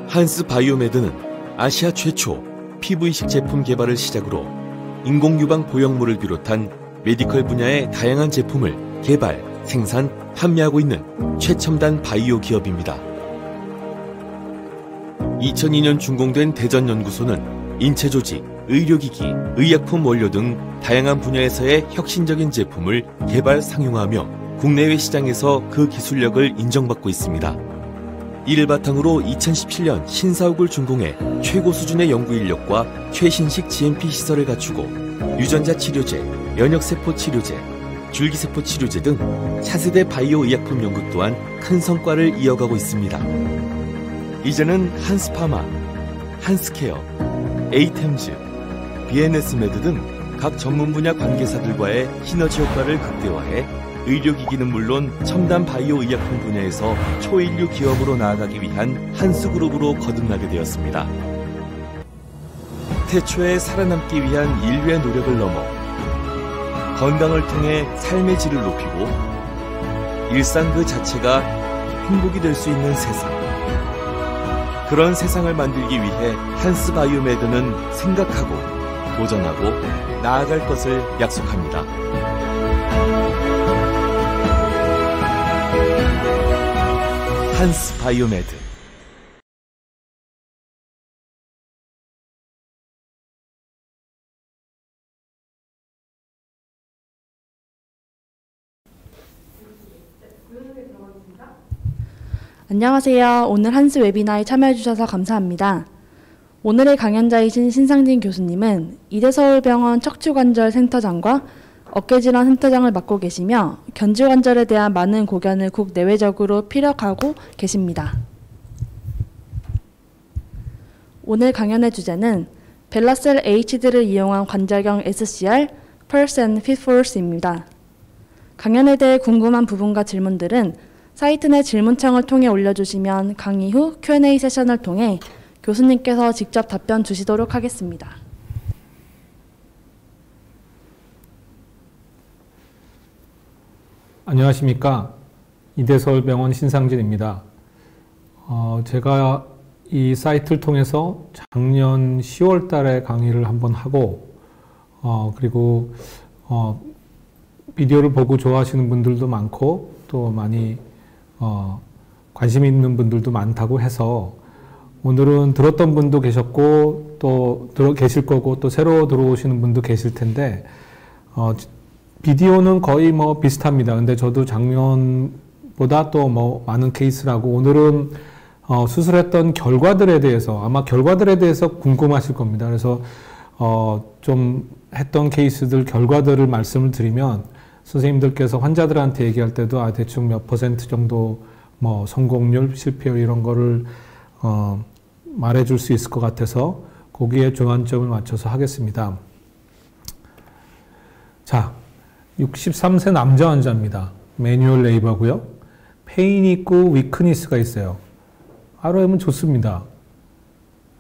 한스 바이오메드는 아시아 최초 피부이식 제품 개발을 시작으로 인공유방 보형물을 비롯한 메디컬 분야의 다양한 제품을 개발, 생산, 판매하고 있는 최첨단 바이오 기업입니다. 2002년 준공된 대전연구소는 인체조직, 의료기기, 의약품 원료 등 다양한 분야에서의 혁신적인 제품을 개발, 상용화하며 국내외 시장에서 그 기술력을 인정받고 있습니다. 이를 바탕으로 2017년 신사옥을 준공해 최고 수준의 연구 인력과 최신식 GMP 시설을 갖추고 유전자 치료제, 면역세포 치료제, 줄기세포 치료제 등 차세대 바이오 의약품 연구 또한 큰 성과를 이어가고 있습니다. 이제는 한스파마, 한스케어, 에이템즈, BNS메드 등 각 전문 분야 관계사들과의 시너지 효과를 극대화해 의료기기는 물론 첨단 바이오 의약품 분야에서 초인류 기업으로 나아가기 위한 한스그룹으로 거듭나게 되었습니다. 태초에 살아남기 위한 인류의 노력을 넘어 건강을 통해 삶의 질을 높이고 일상 그 자체가 행복이 될 수 있는 세상. 그런 세상을 만들기 위해 한스 바이오메드는 생각하고 도전하고 나아갈 것을 약속합니다. 한스 바이오메드. 안녕하세요. 오늘 한스 웨비나에 참여해주셔서 감사합니다. 오늘의 강연자이신 신상진 교수님은 이대서울병원 척추관절센터장과 어깨질환 센터장을 맡고 계시며 견지관절에 대한 많은 고견을 국내외적으로 피력하고 계십니다. 오늘 강연의 주제는 벨라셀 HD를 이용한 관절경 SCR, Pulse and Pitfalls입니다. 강연에 대해 궁금한 부분과 질문들은 사이트 내 질문창을 통해 올려주시면 강의 후 Q&A 세션을 통해 교수님께서 직접 답변 주시도록 하겠습니다. 안녕하십니까. 이대서울병원 신상진입니다. 제가 이 사이트를 통해서 작년 10월 달에 강의를 한번 하고 그리고 비디오를 보고 좋아하시는 분들도 많고 또 많이 관심 있는 분들도 많다고 해서 오늘은 들었던 분도 계셨고 또 계실 거고 또 새로 들어오시는 분도 계실 텐데 비디오는 거의 뭐 비슷합니다. 근데 저도 작년보다 또 뭐 많은 케이스라고 오늘은 수술했던 결과들에 대해서 아마 결과들에 대해서 궁금하실 겁니다. 그래서 좀 했던 케이스들 결과들을 말씀을 드리면 선생님들께서 환자들한테 얘기할 때도 대충 몇 % 정도 뭐 성공률, 실패율 이런 거를 말해줄 수 있을 것 같아서 거기에 주안점을 맞춰서 하겠습니다. 자, 63세 남자 환자입니다. 매뉴얼 레이버고요. 페인이 있고 위크니스가 있어요. ROM은 좋습니다.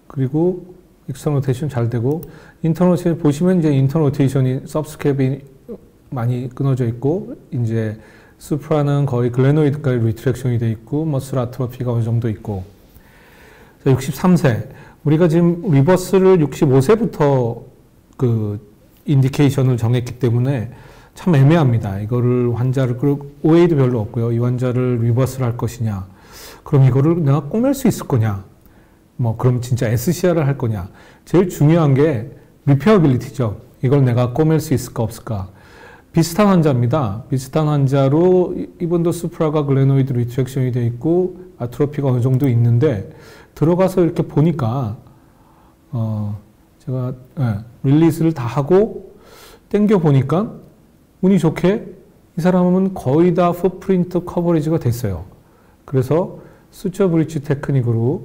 그리고 익스터널 로테이션 잘 되고 인터널 로테이션 보시면 이제 인터널 로테이션이 서브스캡이 많이 끊어져 있고 이제 수프라는 거의 글레노이드까지 리트랙션이 돼 있고 머슬 아트로피가 어느 정도 있고 63세 우리가 지금 리버스를 65세부터 그 인디케이션을 정했기 때문에 참 애매합니다. 이거를 환자를 OA도 별로 없고요. 이 환자를 리버스를 할 것이냐 그럼 이거를 내가 꼬맬 수 있을 거냐 뭐 그럼 진짜 SCR을 할 거냐 제일 중요한 게 리페어빌리티죠. 이걸 내가 꼬맬 수 있을까 없을까 비슷한 환자입니다. 비슷한 환자로 이분도 수프라가 글레노이드 리트랙션이 되어 있고 아트로피가 어느 정도 있는데 들어가서 이렇게 보니까 제가 릴리스를 다 하고 땡겨 보니까 운이 좋게 이 사람은 거의 다 풋프린트 커버리지가 됐어요. 그래서 수처 브릿지 테크닉으로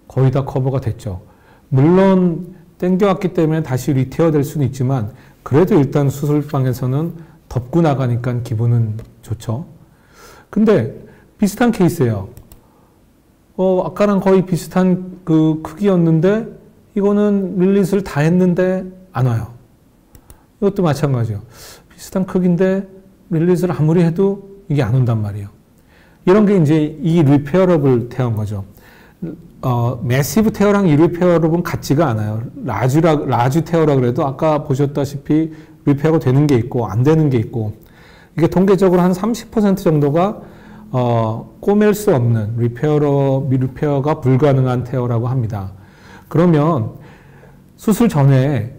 거의 다 커버가 됐죠. 물론 땡겨왔기 때문에 다시 리테어 될 수는 있지만 그래도 일단 수술방에서는 덮고 나가니까 기분은 좋죠. 근데 비슷한 케이스예요. 아까랑 거의 비슷한 그 크기였는데 이거는 릴리즈를 다 했는데 안 와요. 이것도 마찬가지예요. 비슷한 크기인데 릴리즈를 아무리 해도 이게 안 온단 말이에요. 이런 게 이제 이 리페어러블 태어인 거죠. 매시브 태어랑 이 리페어러블은 같지가 않아요. 라주 태어라 그래도 아까 보셨다시피 리페어가 되는 게 있고 안 되는 게 있고, 이게 통계적으로 한 30% 정도가 꼬맬 수 없는 리페어가 불가능한 태어라고 합니다. 그러면 수술 전에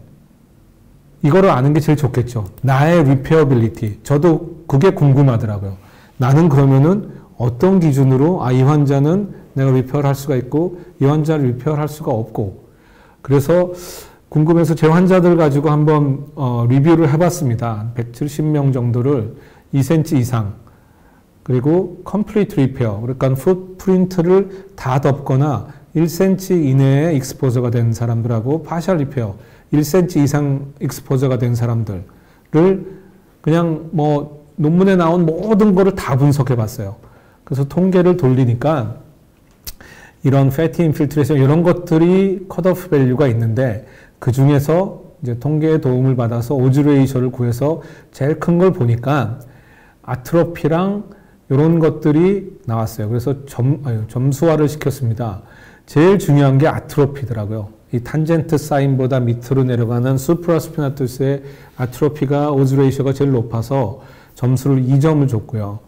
이거를 아는 게 제일 좋겠죠. 나의 리페어빌리티. 저도 그게 궁금하더라고요. 나는 그러면은 어떤 기준으로 이 환자는 내가 리페어를 할 수가 있고 이 환자를 리페어를 할 수가 없고, 그래서 궁금해서 제 환자들 가지고 한번 리뷰를 해봤습니다. 170명 정도를 2cm 이상, 그리고 컴플리트 리페어, 그러니까 풋프린트를 다 덮거나 1cm 이내에 익스포저가 된 사람들하고 파셜 리페어, 1cm 이상 익스포저가 된 사람들을 그냥 뭐 논문에 나온 모든 거를 다 분석해 봤어요. 그래서 통계를 돌리니까 이런 패티 인필트레이션 이런 것들이 컷오프 밸류가 있는데, 그 중에서 이제 통계의 도움을 받아서 오즈 레이셔를 구해서 제일 큰 걸 보니까 아트로피랑 이런 것들이 나왔어요. 그래서 점수화를 시켰습니다. 제일 중요한 게 아트로피더라고요. 이 탄젠트 사인보다 밑으로 내려가는 수프라스피나투스의 아트로피가 오즈 레이셔가 제일 높아서 점수를 2점을 줬고요.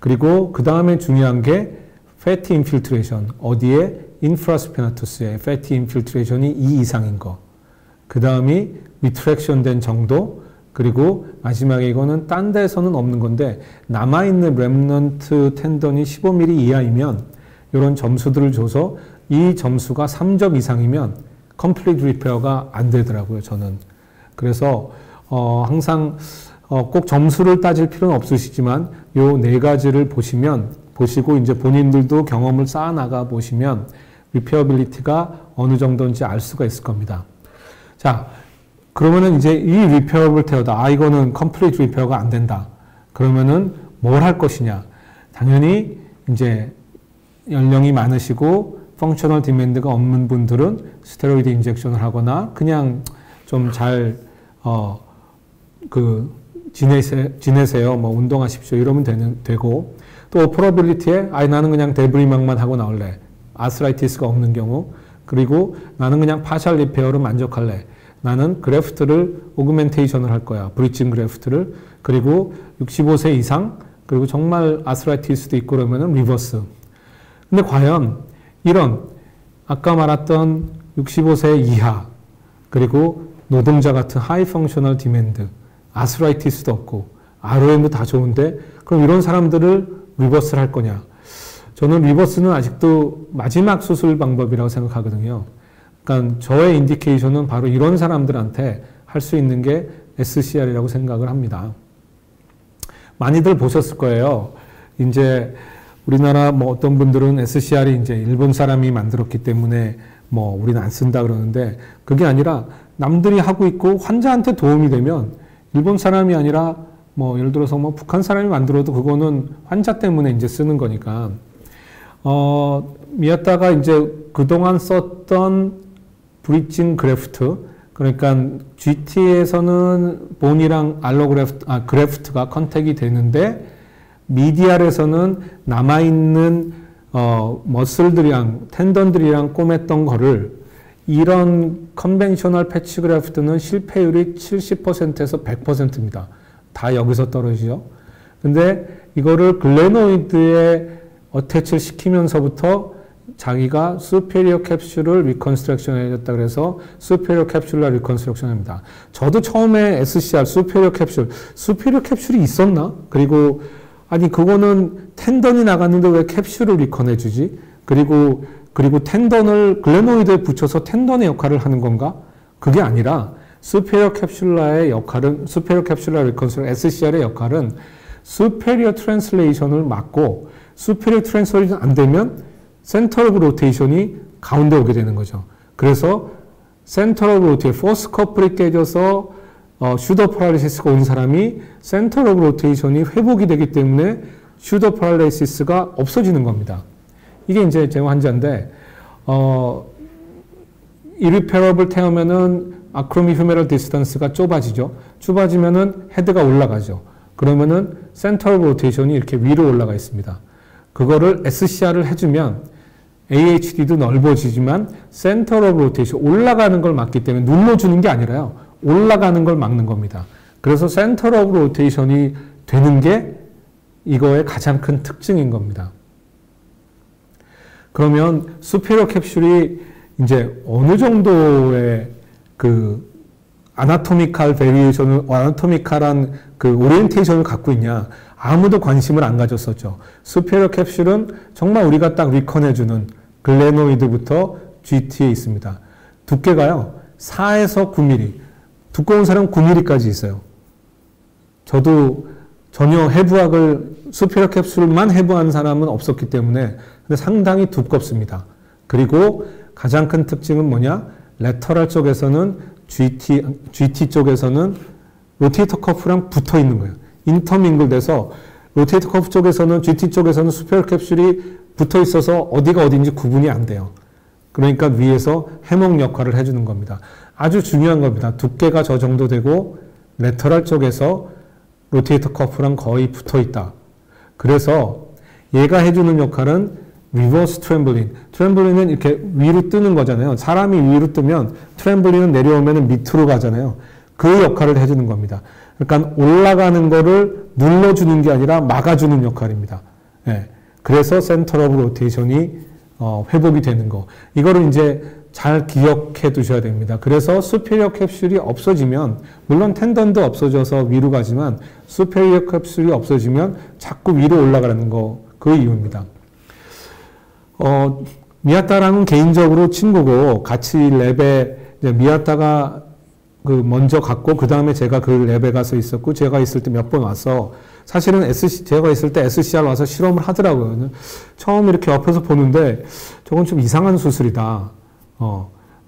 그리고 그 다음에 중요한 게 패티 인필트레이션, 어디에? 인프라스피나투스의 패티 인필트레이션이 2 이상인 거. 그 다음이 리트랙션 된 정도, 그리고 마지막에 이거는 딴 데서는 없는 건데 남아있는 렘넌트 텐던이 15mm 이하이면 이런 점수들을 줘서 이 점수가 3점 이상이면 컴플리트 리페어가 안 되더라고요, 저는. 그래서 항상 꼭 점수를 따질 필요는 없으시지만 요 4가지를 보시고 이제 본인들도 경험을 쌓아나가 보시면 리페어빌리티가 어느 정도인지 알 수가 있을 겁니다. 자, 그러면은 이제 이 리페어블 테어다. 이거는 컴플리트 리페어가 안 된다. 그러면은 뭘 할 것이냐? 당연히 이제 연령이 많으시고 펑셔널 디맨드가 없는 분들은 스테로이드 인젝션을 하거나 그냥 좀 잘 지내세요. 뭐 운동하십시오. 이러면 되고, 또 오퍼러빌리티에 나는 그냥 데브리막만 하고 나올래. 아스라이티스가 없는 경우. 그리고 나는 그냥 파셜 리페어로 만족할래. 나는 그래프트를 오그멘테이션을 할 거야. 브리징 그래프트를. 그리고 65세 이상, 그리고 정말 아스라이티스도 있고 그러면은 리버스. 근데 과연 이런 아까 말했던 65세 이하, 그리고 노동자 같은 하이 펑셔널 디맨드, 아스라이티스도 없고 ROM도 다 좋은데 그럼 이런 사람들을 리버스를 할 거냐? 저는 리버스는 아직도 마지막 수술 방법이라고 생각하거든요. 그러니까 저의 인디케이션은 바로 이런 사람들한테 할 수 있는 게 SCR이라고 생각을 합니다. 많이들 보셨을 거예요. 이제 우리나라 뭐 어떤 분들은 SCR이 이제 일본 사람이 만들었기 때문에 뭐 우리는 안 쓴다 그러는데, 그게 아니라 남들이 하고 있고 환자한테 도움이 되면 일본 사람이 아니라 뭐 예를 들어서 뭐 북한 사람이 만들어도 그거는 환자 때문에 이제 쓰는 거니까. 미야타가 이제 그동안 썼던 브리징 그래프트, 그러니까 GT에서는 본이랑 그래프트가 컨택이 되는데 미디알에서는 남아있는 머슬들이랑 텐던들이랑 꼬맸던 거를, 이런 컨벤셔널 패치 그래프트는 실패율이 70%에서 100%입니다. 다 여기서 떨어지죠. 근데 이거를 글레노이드에 어태치를 시키면서부터 자기가 superior capsule을 reconstruction 해줬다 그래서 superior capsular reconstruction 합니다. 저도 처음에 SCR superior capsule이 있었나? 그리고 아니 그거는 텐던이 나갔는데 왜 캡슐을 리컨 해주지? 그리고 텐던을 글레노이드에 붙여서 텐던의 역할을 하는 건가? 그게 아니라 superior capsular의 역할은, superior capsular reconstruction, SCR의 역할은 superior translation을 막고, superior translation 안 되면 center of rotation이 가운데 오게 되는 거죠. 그래서 center of rotation, force couple이 깨져서 슈더 파랄리시스가 온 사람이 센터 오브 로테이션이 회복이 되기 때문에 슈더 파랄리시스가 없어지는 겁니다. 이게 이제 제 환자인데 irreparable 태우면은 아크로미 휴메럴 디스턴스가 좁아지죠. 좁아지면은 헤드가 올라가죠. 그러면은 센터 오브 로테이션이 이렇게 위로 올라가 있습니다. 그거를 SCR을 해주면 AHD도 넓어지지만 센터 오브 로테이션 올라가는 걸 막기 때문에 눌러주는 게 아니라요. 올라가는 걸 막는 겁니다. 그래서 센터 오브 로테이션이 되는 게 이거의 가장 큰 특징인 겁니다. 그러면 수페리어 캡슐이 이제 어느 정도의 그 아나토미칼 베리에이션을, 아나토미칼한 그 오리엔테이션을 갖고 있냐, 아무도 관심을 안 가졌었죠. 수페리어 캡슐은 정말 우리가 딱 리컨해주는 글레노이드부터 GT에 있습니다. 두께가요 4에서 9mm, 두꺼운 사람은 9mm까지 있어요. 저도 전혀 해부학을 수페리어 캡슐만 해부한 사람은 없었기 때문에 근데 상당히 두껍습니다. 그리고 가장 큰 특징은 뭐냐? 레터럴 쪽에서는 GT 쪽에서는 로테이터 커프랑 붙어 있는 거예요. 인터밍글 돼서 로테이터 커프 쪽에서는 GT 쪽에서는 수페리어 캡슐이 붙어 있어서 어디가 어딘지 구분이 안 돼요. 그러니까 위에서 해먹 역할을 해주는 겁니다. 아주 중요한 겁니다. 두께가 저 정도 되고 레터럴 쪽에서 로테이터 커프랑 거의 붙어 있다. 그래서 얘가 해주는 역할은 리버스 트램블린. 트램블린은 이렇게 위로 뜨는 거잖아요. 사람이 위로 뜨면 트램블린은 내려오면 밑으로 가잖아요. 그 역할을 해주는 겁니다. 그러니까 올라가는 거를 눌러주는 게 아니라 막아주는 역할입니다. 예. 그래서 센터 오브 로테이션이 회복이 되는 거. 이거를 이제 잘 기억해 두셔야 됩니다. 그래서 수페리어 캡슐이 없어지면, 물론 텐던도 없어져서 위로 가지만 수페리어 캡슐이 없어지면 자꾸 위로 올라가는 거, 그 이유입니다. 미아타랑은 개인적으로 친구고 같이 랩에 미아타가 그 먼저 갔고 그 다음에 제가 그 랩에 가서 있었고 제가 있을 때 몇 번 와서 사실은 제가 있을 때 SCR 와서 실험을 하더라고요. 처음 이렇게 옆에서 보는데 저건 좀 이상한 수술이다.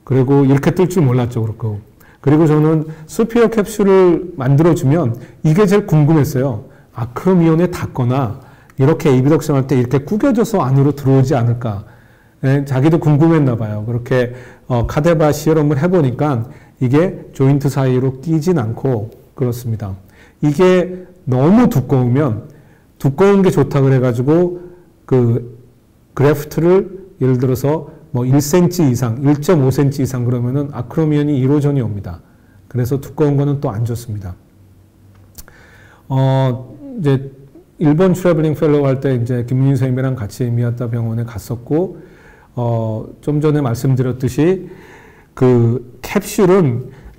그리고 이렇게 뜰 줄 몰랐죠. 그렇고. 그리고 저는 수페리어 캡슐을 만들어주면 이게 제일 궁금했어요. 아크로미온에 닿거나 이렇게 에비덕션 할 때 이렇게 구겨져서 안으로 들어오지 않을까. 네, 자기도 궁금했나 봐요. 그렇게 카데바 실험을 해보니까 이게 조인트 사이로 끼진 않고 그렇습니다. 이게 너무 두꺼우면 두꺼운 게 좋다 그래가지고 그 그래프트를 예를 들어서 뭐 1cm 이상, 1.5cm 이상 그러면은 아크로미온이 이로전이 옵니다. 그래서 두꺼운 거는 또 안 좋습니다. 이제 일본 트래블링 펠로우 할 때 이제 김민희 선생님이랑 같이 미아타 병원에 갔었고, 좀 전에 말씀드렸듯이 그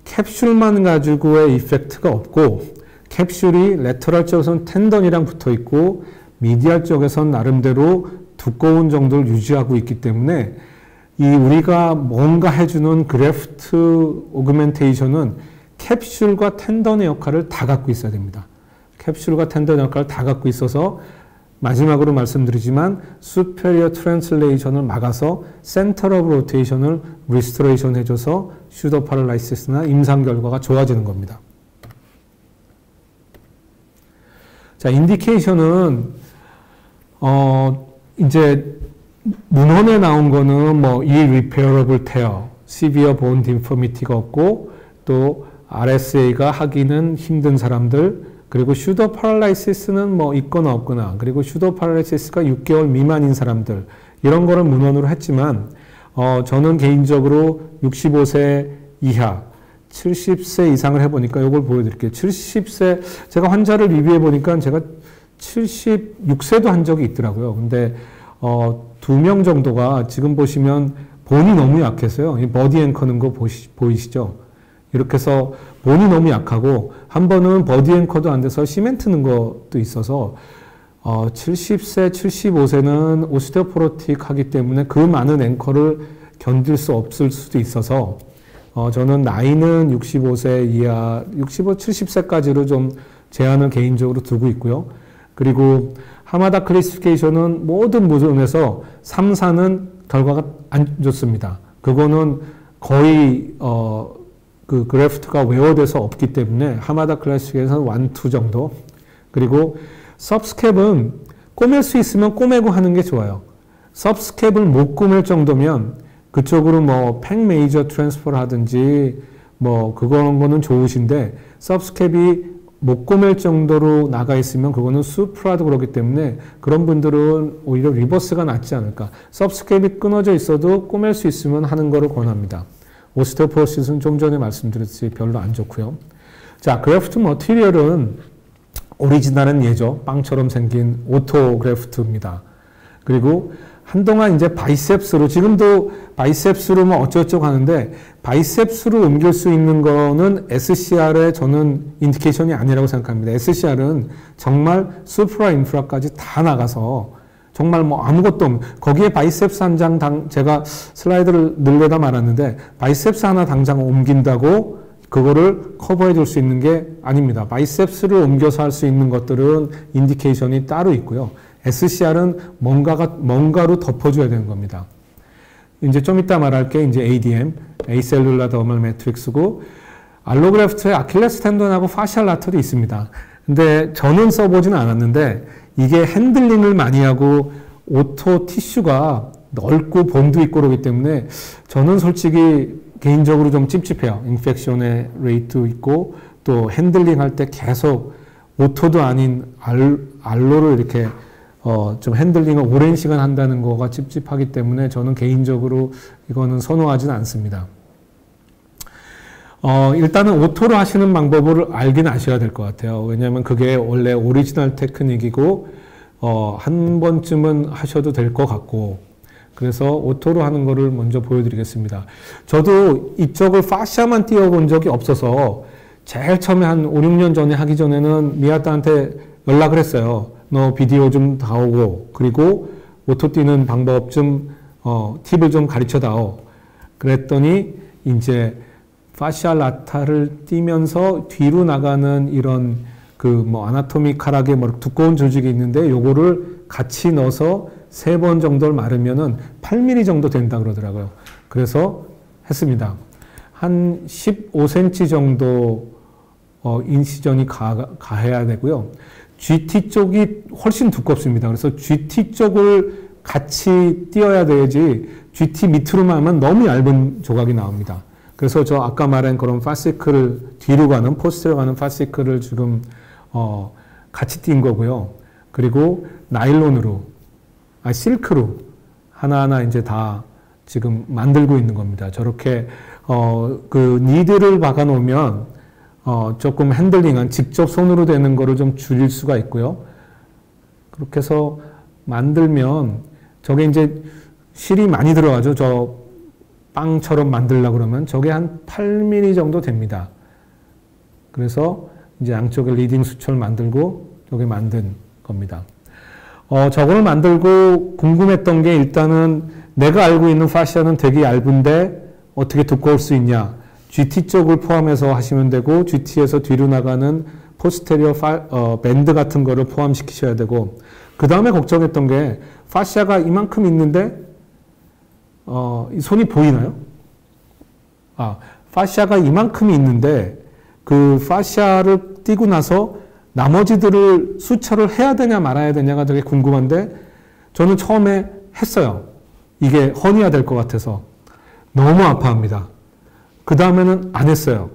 캡슐만 가지고의 이펙트가 없고, 캡슐이 레터럴 쪽에서는 텐던이랑 붙어 있고, 미디알 쪽에서는 나름대로 두꺼운 정도를 유지하고 있기 때문에 우리가 뭔가 해주는 그래프트 오그멘테이션은 캡슐과 텐던의 역할을 다 갖고 있어야 됩니다. 캡슐과 텐던 역할을 다 갖고 있어서 마지막으로 말씀드리지만 superior translation을 막아서 center of rotation을 restoration 해줘서 슈더 파랄라이시스나 임상 결과가 좋아지는 겁니다. 자, 인디케이션은 이제 문헌에 나온 거는 뭐 irreparable tear, severe bone deformity가 없고 또 RSA가 하기는 힘든 사람들, 그리고 슈더 파랄라이시스는 뭐 있거나 없거나, 그리고 슈더 파랄라이시스가 6개월 미만인 사람들, 이런 거를 문헌으로 했지만 저는 개인적으로 65세 이하 70세 이상을 해보니까 이걸 보여드릴게요. 70세, 제가 환자를 리뷰해 보니까 제가 76세도 한 적이 있더라고요. 근데 2명 정도가 지금 보시면 본이 너무 약해서요. 이 버디 앵커는 거 보이시죠? 이렇게 해서 본이 너무 약하고 한 번은 버디 앵커도 안 돼서 시멘트 넣은 것도 있어서 70세, 75세는 오스테오포로틱 하기 때문에 그 많은 앵커를 견딜 수 없을 수도 있어서 저는 나이는 65세 이하, 70세까지로 좀 제한을 개인적으로 두고 있고요. 그리고 하마다 클래시피케이션은 모든 부분에서 3, 4는 결과가 안 좋습니다. 그거는 거의 그 그래프트가 웨어돼서 없기 때문에 하마다 클래식에서는 1, 2 정도. 그리고 서브스캡은 꼬맬 수 있으면 꼬매고 하는 게 좋아요. 서브스캡을 못 꼬맬 정도면 그쪽으로 뭐 팩 메이저 트랜스퍼를 하든지 뭐 그런 거는 좋으신데 서브스캡이 못 꼬맬 정도로 나가 있으면 그거는 수프라도 그렇기 때문에 그런 분들은 오히려 리버스가 낫지 않을까. 서브스캡이 끊어져 있어도 꼬맬 수 있으면 하는 거를 권합니다. 오스테오포로시스는 좀 전에 말씀드렸듯이 별로 안 좋고요. 자, 그래프트 머티리얼은 오리지널은 얘죠. 빵처럼 생긴 오토 그래프트입니다. 그리고 한동안 이제 바이셉스로, 지금도 바이셉스로 뭐 어쩌고저쩌고 하는데, 바이셉스로 옮길 수 있는 거는 SCR의 저는 인디케이션이 아니라고 생각합니다. SCR은 정말 수프라 인프라까지 다 나가서 정말 뭐 아무것도 없는, 거기에 바이셉스 한 장 제가 슬라이드를 늘려다 말았는데, 바이셉스 하나 당장 옮긴다고 그거를 커버해 줄 수 있는 게 아닙니다. 바이셉스를 옮겨서 할 수 있는 것들은 인디케이션이 따로 있고요. SCR은 뭔가로 덮어줘야 되는 겁니다. 이제 좀 이따 말할 게 이제 ADM, 에이셀룰라 더멀 매트릭스고, 알로그래프트에 아킬레스 텐던하고 파셜 라터도 있습니다. 근데 저는 써보지는 않았는데, 이게 핸들링을 많이 하고 오토 티슈가 넓고 본드 있고 그러기 때문에 저는 솔직히 개인적으로 좀 찝찝해요. 인펙션의 레이트 있고 또 핸들링 할 때 계속 오토도 아닌 알로를 이렇게 좀 핸들링을 오랜 시간 한다는 거가 찝찝하기 때문에 저는 개인적으로 이거는 선호하지는 않습니다. 일단은 오토로 하시는 방법을 알긴 아셔야 될 것 같아요. 왜냐하면 그게 원래 오리지널 테크닉이고 한 번쯤은 하셔도 될 것 같고, 그래서 오토로 하는 거를 먼저 보여드리겠습니다. 저도 이쪽을 파샤만 띄워본 적이 없어서 제일 처음에 한 5, 6년 전에 하기 전에는 미아타한테 연락을 했어요. 너 비디오 좀 다오고, 그리고 오토 띄는 방법 좀 팁을 좀 가르쳐 다오. 그랬더니 이제 파시아 라타를 띄면서 뒤로 나가는 이런 그 뭐 아나토미컬하게 뭐 두꺼운 조직이 있는데 요거를 같이 넣어서 3번 정도를 마르면은 8mm 정도 된다 그러더라고요. 그래서 했습니다. 한 15cm 정도 인시전이 가해야 되고요. GT 쪽이 훨씬 두껍습니다. 그래서 GT 쪽을 같이 띄어야 되지 GT 밑으로만 하면 너무 얇은 조각이 나옵니다. 그래서 저 아까 말한 그런 파시클을 뒤로 가는 포스트로 가는 파시클을 지금 같이 띈 거고요. 그리고 나일론으로 실크로 하나하나 이제 다 지금 만들고 있는 겁니다. 저렇게 그 니드를 박아 놓으면 조금 핸들링한 직접 손으로 되는 거를 좀 줄일 수가 있고요. 그렇게 해서 만들면 저게 이제 실이 많이 들어가죠. 저 빵처럼 만들려고 그러면 저게 한 8mm 정도 됩니다. 그래서 이제 양쪽에 리딩 수초를 만들고 저게 만든 겁니다. 저걸 만들고 궁금했던 게 일단은 내가 알고 있는 파시아는 되게 얇은데 어떻게 두꺼울 수 있냐. GT 쪽을 포함해서 하시면 되고 GT에서 뒤로 나가는 포스테리어 밴드 같은 거를 포함시키셔야 되고, 그 다음에 걱정했던 게 파시아가 이만큼 있는데 손이 보이나요? 파시아가 이만큼이 있는데 그 파시아를 띄고 나서 나머지들을 수처를 해야 되냐 말아야 되냐가 되게 궁금한데 저는 처음에 했어요. 이게 허니가 될 것 같아서 너무 아파합니다. 그 다음에는 안 했어요.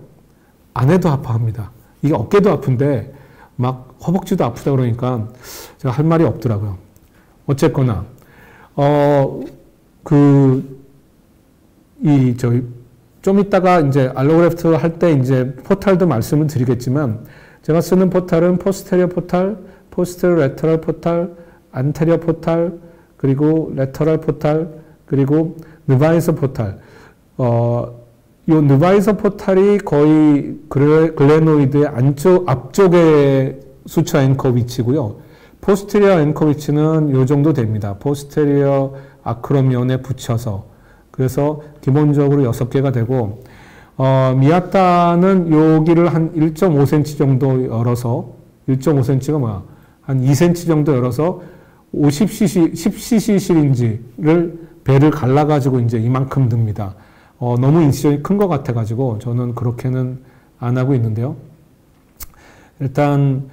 안 해도 아파합니다. 이게 어깨도 아픈데 막 허벅지도 아프다 그러니까 제가 할 말이 없더라고요. 어쨌거나 좀 이따가 이제 알로그래프트 할 때 이제 포탈도 말씀을 드리겠지만, 제가 쓰는 포탈은 포스테리어 포탈, 포스테리어 레터럴 포탈, 안테리어 포탈, 그리고 레터럴 포탈, 그리고 느바이서 포탈. 요 느바이서 포탈이 거의 글레노이드의 앞쪽에 수처 앵커 위치고요. 포스테리어 앵커 위치는 요 정도 됩니다. 포스테리어 아크로미온에 붙여서. 그래서 기본적으로 6개가 되고, 미아타는 여기를 한 1.5cm 정도 열어서, 1.5cm가 뭐야? 한 2cm 정도 열어서 10cc 시린지를 배를 갈라가지고 이제 이만큼 듭니다. 너무 인시전이 큰 것 같아가지고 저는 그렇게는 안 하고 있는데요. 일단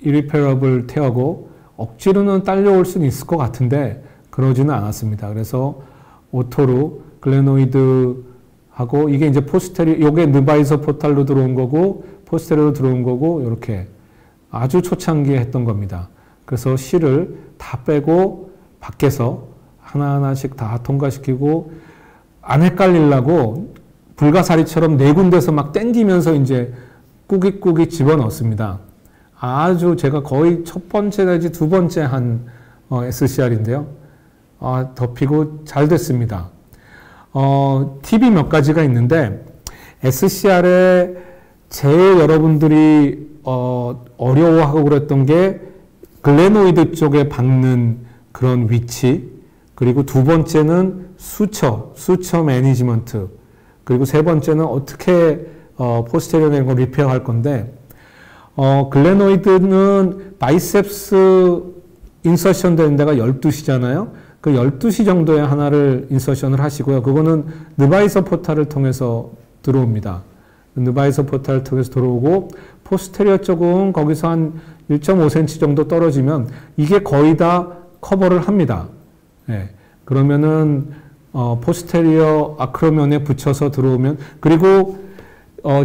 irreparable tear고 억지로는 딸려올 수는 있을 것 같은데 그러지는 않았습니다. 그래서 오토로 글레노이드하고 이게 이제 포스테리어, 요게 느바이서 포탈로 들어온 거고 포스테리어로 들어온 거고 이렇게 아주 초창기에 했던 겁니다. 그래서 실을 다 빼고 밖에서 하나하나씩 다 통과시키고 안 헷갈리려고 불가사리처럼 네 군데서 막 땡기면서 이제 꾸깃꾸깃 집어넣습니다. 아주 제가 거의 첫 번째 내지 두 번째 한 SCR인데요. 덮이고 잘 됐습니다. 팁이 몇 가지가 있는데 SCR에 제일 여러분들이 어려워하고 그랬던 게 글레노이드 쪽에 박는 그런 위치, 그리고 두 번째는 수처 매니지먼트, 그리고 세 번째는 어떻게 포스테리어 낸 걸 리페어 할 건데 글레노이드는 바이셉스 인서션 되는 데가 12시잖아요. 그 12시 정도에 하나를 인서션을 하시고요. 그거는 느바이서 포탈을 통해서 들어옵니다. 느바이서 포탈을 통해서 들어오고 포스테리어 쪽은 거기서 한 1.5cm 정도 떨어지면 이게 거의 다 커버를 합니다. 예. 그러면은 포스테리어 아크로면에 붙여서 들어오면, 그리고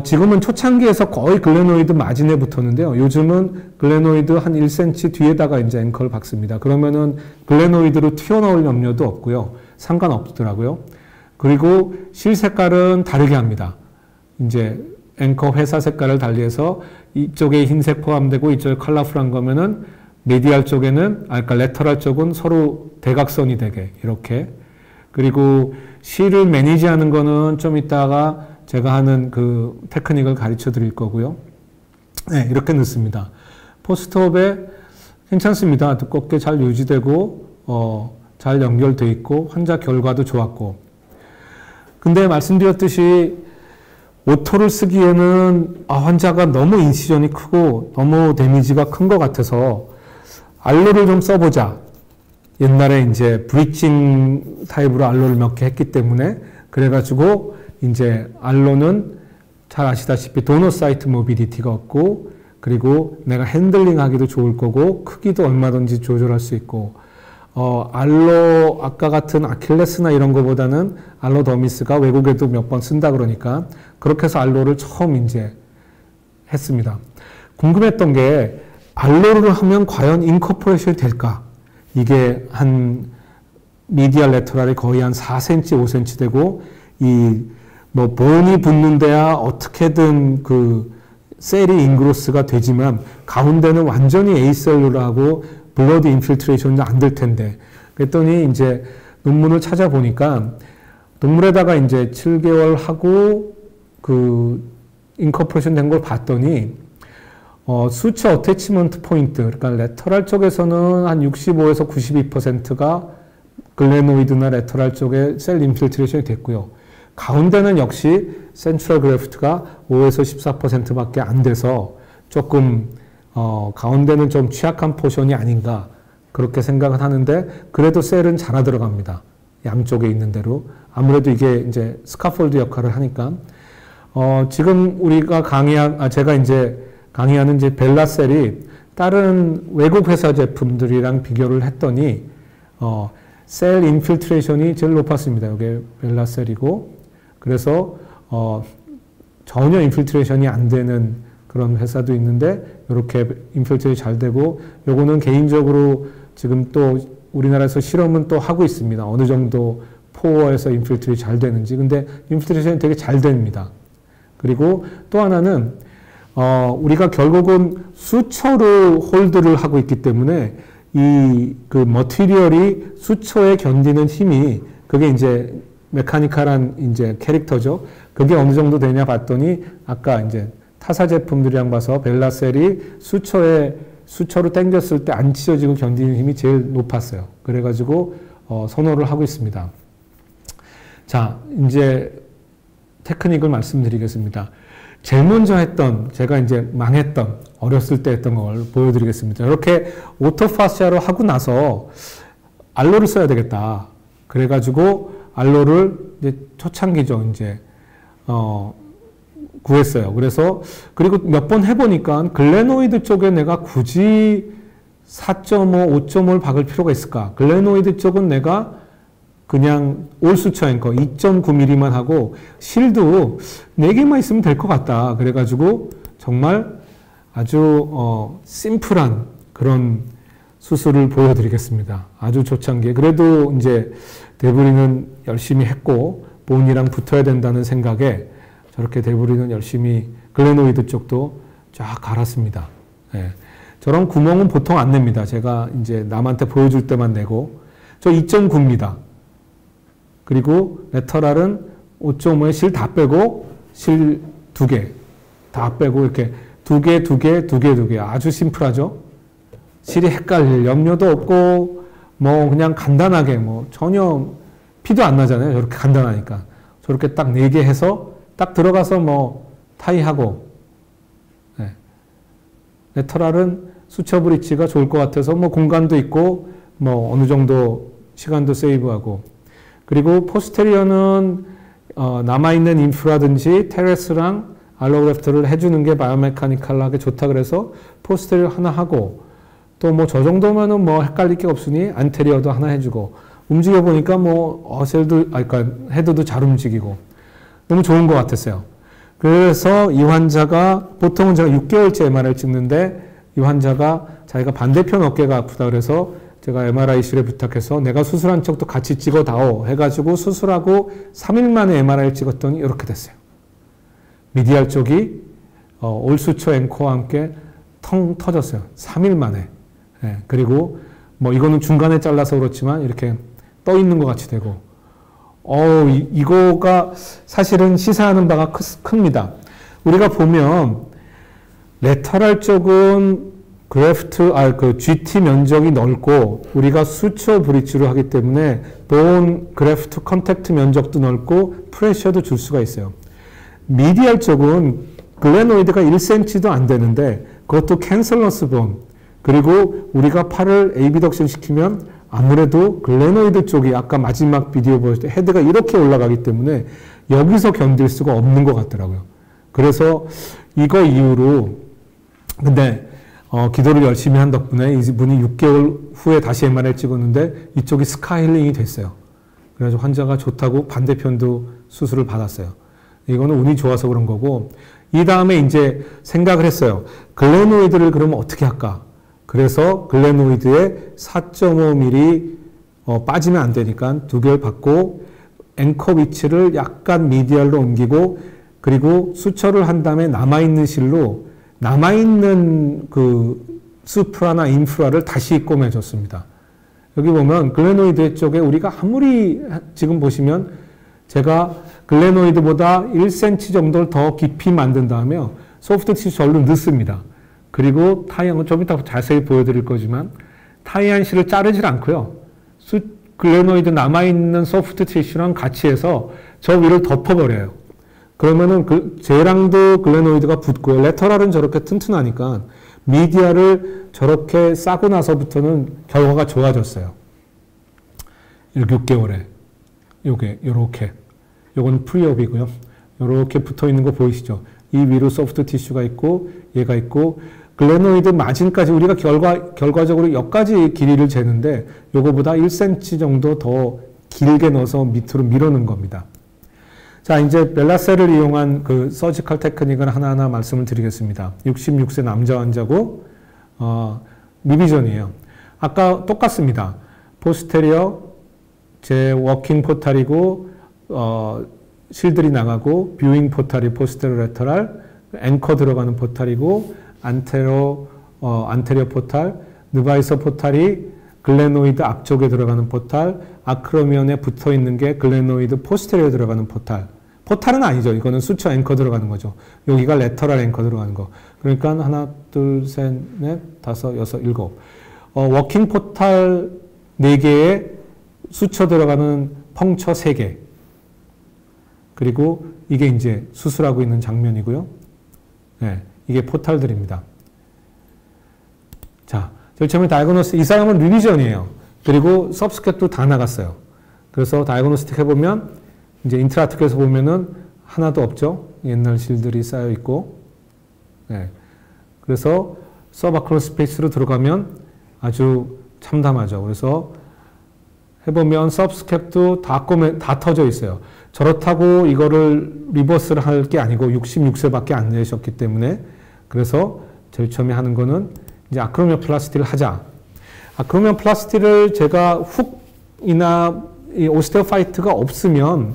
지금은 초창기에서 거의 글레노이드 마진에 붙었는데요. 요즘은 글레노이드 한 1cm 뒤에다가 이제 앵커를 박습니다. 그러면은 글레노이드로 튀어나올 염려도 없고요. 상관없더라고요. 그리고 실 색깔은 다르게 합니다. 이제 앵커 회사 색깔을 달리해서 이쪽에 흰색 포함되고 이쪽에 컬러풀한 거면은 미디알 쪽에는, 그러니까 레터럴 쪽은 서로 대각선이 되게 이렇게. 그리고 실을 매니지하는 거는 좀 이따가 제가 하는 그 테크닉을 가르쳐 드릴 거고요. 네, 이렇게 넣습니다. 포스트업에 괜찮습니다. 두껍게 잘 유지되고, 잘 연결돼 있고, 환자 결과도 좋았고. 근데 말씀드렸듯이 오토를 쓰기에는 환자가 너무 인시전이 크고 너무 데미지가 큰 것 같아서 알로를 좀 써보자. 옛날에 이제 브리칭 타입으로 알로를 몇 개 했기 때문에 그래가지고 이제 알로는 잘 아시다시피 도너 사이트 모빌리티가 없고, 그리고 내가 핸들링 하기도 좋을 거고 크기도 얼마든지 조절할 수 있고, 알로 아까 같은 아킬레스나 이런 거보다는 알로 더미스가 외국에도 몇 번 쓴다 그러니까 그렇게 해서 알로를 처음 이제 했습니다. 궁금했던 게 알로를 하면 과연 인코퍼레이션이 될까? 이게 한 미디알 레터럴이 거의 한 4cm, 5cm 되고 뭐 본이 붙는 데야 어떻게든 그 셀이 인그로스가 되지만 가운데는 완전히 에이셀룰하고 블러드 인필트레이션이 안 될 텐데. 그랬더니 이제 논문을 찾아보니까 동물에다가 이제 7개월 하고 그 인코퍼레이션 된 걸 봤더니 수처 어태치먼트 포인트, 그러니까 레터럴 쪽에서는 한 65에서 92%가 글레노이드나 레터럴 쪽에 셀 인필트레이션이 됐고요. 가운데는 역시 센트럴 그래프트가 5에서 14%밖에 안 돼서 조금 가운데는 좀 취약한 포션이 아닌가 그렇게 생각은 하는데, 그래도 셀은 자라 들어갑니다. 양쪽에 있는 대로. 아무래도 이게 이제 스카폴드 역할을 하니까. 지금 우리가 제가 이제 강의하는 이제 벨라셀이 다른 외국 회사 제품들이랑 비교를 했더니, 셀 인필트레이션이 제일 높았습니다. 이게 벨라셀이고. 그래서, 전혀 인필트레이션이 안 되는 그런 회사도 있는데, 이렇게 인필트레이션이 잘 되고, 요거는 개인적으로 지금 또 우리나라에서 실험은 또 하고 있습니다. 어느 정도 포어에서 인필트레이션이 잘 되는지. 근데 인필트레이션이 되게 잘 됩니다. 그리고 또 하나는, 우리가 결국은 수초로 홀드를 하고 있기 때문에 그 머티리얼이 수초에 견디는 힘이, 그게 이제 메카니컬한 이제 캐릭터죠. 그게 어느 정도 되냐 봤더니 아까 이제 타사 제품들이랑 봐서 벨라셀이 수초로 당겼을 때 안 찢어지고 견디는 힘이 제일 높았어요. 그래가지고 선호를 하고 있습니다. 자, 이제 테크닉을 말씀드리겠습니다. 제일 먼저 제가 이제 망했던, 어렸을 때 했던 걸 보여드리겠습니다. 이렇게 오토파시아로 하고 나서 알로를 써야 되겠다. 그래가지고 알로를 이제 초창기죠. 이제 구했어요. 그래서 그리고 몇 번 해보니까 글레노이드 쪽에 내가 굳이 4.5, 5.5를 박을 필요가 있을까? 글레노이드 쪽은 내가 그냥 올 수처 앵커 2.9mm만 하고 실도 4개만 있으면 될 것 같다. 그래가지고 정말 아주 심플한 그런 수술을 보여드리겠습니다. 아주 초창기에. 그래도 이제 데브리는 열심히 했고 본이랑 붙어야 된다는 생각에 저렇게 데브리는 열심히 글레노이드 쪽도 쫙 갈았습니다. 예. 저런 구멍은 보통 안 냅니다. 제가 이제 남한테 보여줄 때만 내고 저 2.9입니다. 그리고 레터럴은 5.5에 실 다 빼고 실 2개 다 빼고 이렇게 2개, 2개, 2개, 2개 아주 심플하죠. 실이 헷갈릴 염려도 없고 뭐 그냥 간단하게 뭐 전혀 피도 안 나잖아요. 저렇게 간단하니까 저렇게 딱 4개 해서 딱 들어가서 뭐 타이하고 네. 레터럴은 수처 브릿지가 좋을 것 같아서 뭐 공간도 있고 뭐 어느 정도 시간도 세이브하고 그리고 포스테리어는 남아있는 인프라든지 테레스랑 알로그래프트를 해주는 게 바이오메카니컬하게 좋다 그래서 포스테리어 하나 하고 또 뭐 저 정도면은 뭐 헷갈릴 게 없으니 안테리어도 하나 해주고 움직여 보니까 뭐 그러니까 헤드도 잘 움직이고 너무 좋은 것 같았어요. 그래서 이 환자가 보통은 제가 6개월째 MRI를 찍는데 이 환자가 자기가 반대편 어깨가 아프다 그래서 제가 MRI실에 부탁해서 내가 수술한 척도 같이 찍어다오 해가지고 수술하고 3일 만에 MRI를 찍었더니 이렇게 됐어요. 미디알 쪽이 올수처 앵커와 함께 텅 터졌어요. 3일 만에. 예, 그리고 뭐 이거는 중간에 잘라서 그렇지만 이렇게 떠 있는 것 같이 되고 이거가 사실은 시사하는 바가 큽니다. 우리가 보면 레터럴 쪽은 그 GT 면적이 넓고 우리가 수처 브릿지로 하기 때문에 본 그래프트 컨택트 면적도 넓고 프레셔도 줄 수가 있어요. 미디알 쪽은 글레노이드가 1cm도 안 되는데 그것도 캔슬러스 본 그리고 우리가 팔을 에이비덕션 시키면 아무래도 글레노이드 쪽이 아까 마지막 비디오 보였을 때 헤드가 이렇게 올라가기 때문에 여기서 견딜 수가 없는 것 같더라고요. 그래서 이거 이후로 근데 기도를 열심히 한 덕분에 이분이 6개월 후에 다시 MRI 찍었는데 이쪽이 스카일링이 됐어요. 그래서 환자가 좋다고 반대편도 수술을 받았어요. 이거는 운이 좋아서 그런 거고 이 다음에 이제 생각을 했어요. 글레노이드를 그러면 어떻게 할까? 그래서 글레노이드에 4.5mm 빠지면 안 되니까 2개를 받고 앵커 위치를 약간 미디얼로 옮기고 그리고 수처를 한 다음에 남아있는 실로 남아있는 그 수프라나 인프라를 다시 꼬매줬습니다. 여기 보면 글레노이드 쪽에 우리가 아무리 지금 보시면 제가 글레노이드보다 1cm 정도를 더 깊이 만든 다음에 소프트 티슈 절로 넣습니다. 그리고 타이한 건 좀 이따 자세히 보여드릴 거지만 타이한 실을 자르질 않고요. 글레노이드 남아있는 소프트 티슈랑 같이 해서 저 위를 덮어버려요. 그러면은 쟤랑도 글레노이드가 붙고요. 레터럴은 저렇게 튼튼하니까 미디아를 저렇게 싸고 나서부터는 결과가 좋아졌어요. 6개월에 요렇게 요건 프리업이고요. 요렇게 붙어 있는 거 보이시죠? 이 위로 소프트 티슈가 있고 얘가 있고 글레노이드 마진까지 우리가 결과적으로 여기까지 길이를 재는데 요거보다 1cm 정도 더 길게 넣어서 밑으로 밀어넣은 겁니다. 자, 이제 벨라셀을 이용한 그 서지컬 테크닉을 하나하나 말씀을 드리겠습니다. 66세 남자 환자고 미비전이에요. 아까 똑같습니다. 포스테리어 제 워킹 포탈이고 실들이 나가고 뷰잉 포탈이 포스테리어 레터럴 앵커 들어가는 포탈이고 안테리어 포탈 느바이서 포탈이 글레노이드 앞쪽에 들어가는 포탈 아크로미언에 붙어 있는 게 글레노이드 포스테리어 들어가는 포탈 포탈은 아니죠. 이거는 수처 앵커 들어가는 거죠. 여기가 레터럴 앵커 들어가는 거. 그러니까 하나, 둘, 셋, 넷, 다섯, 여섯, 일곱. 워킹 포탈 4개에 수처 들어가는 펑처 3개. 그리고 이게 이제 수술하고 있는 장면이고요. 네, 이게 포탈들입니다. 자, 절체면 다이그노스. 이 사람은 리비전이에요. 그리고 서브스켓도 다 나갔어요. 그래서 다이그노스틱 해보면 이제 인트라트에서 보면은 하나도 없죠. 옛날 실들이 쌓여 있고. 네. 그래서 서바크론 스페이스로 들어가면 아주 참담하죠. 그래서 해보면 서브스캡도 다 터져 있어요. 저렇다고 이거를 리버스를 할 게 아니고 66세밖에 안 되셨기 때문에 그래서 제일 처음에 하는 거는 이제 아크로미오플라스티를 하자. 아크로미오플라스티를 제가 훅이나 이 오스테오파이트가 없으면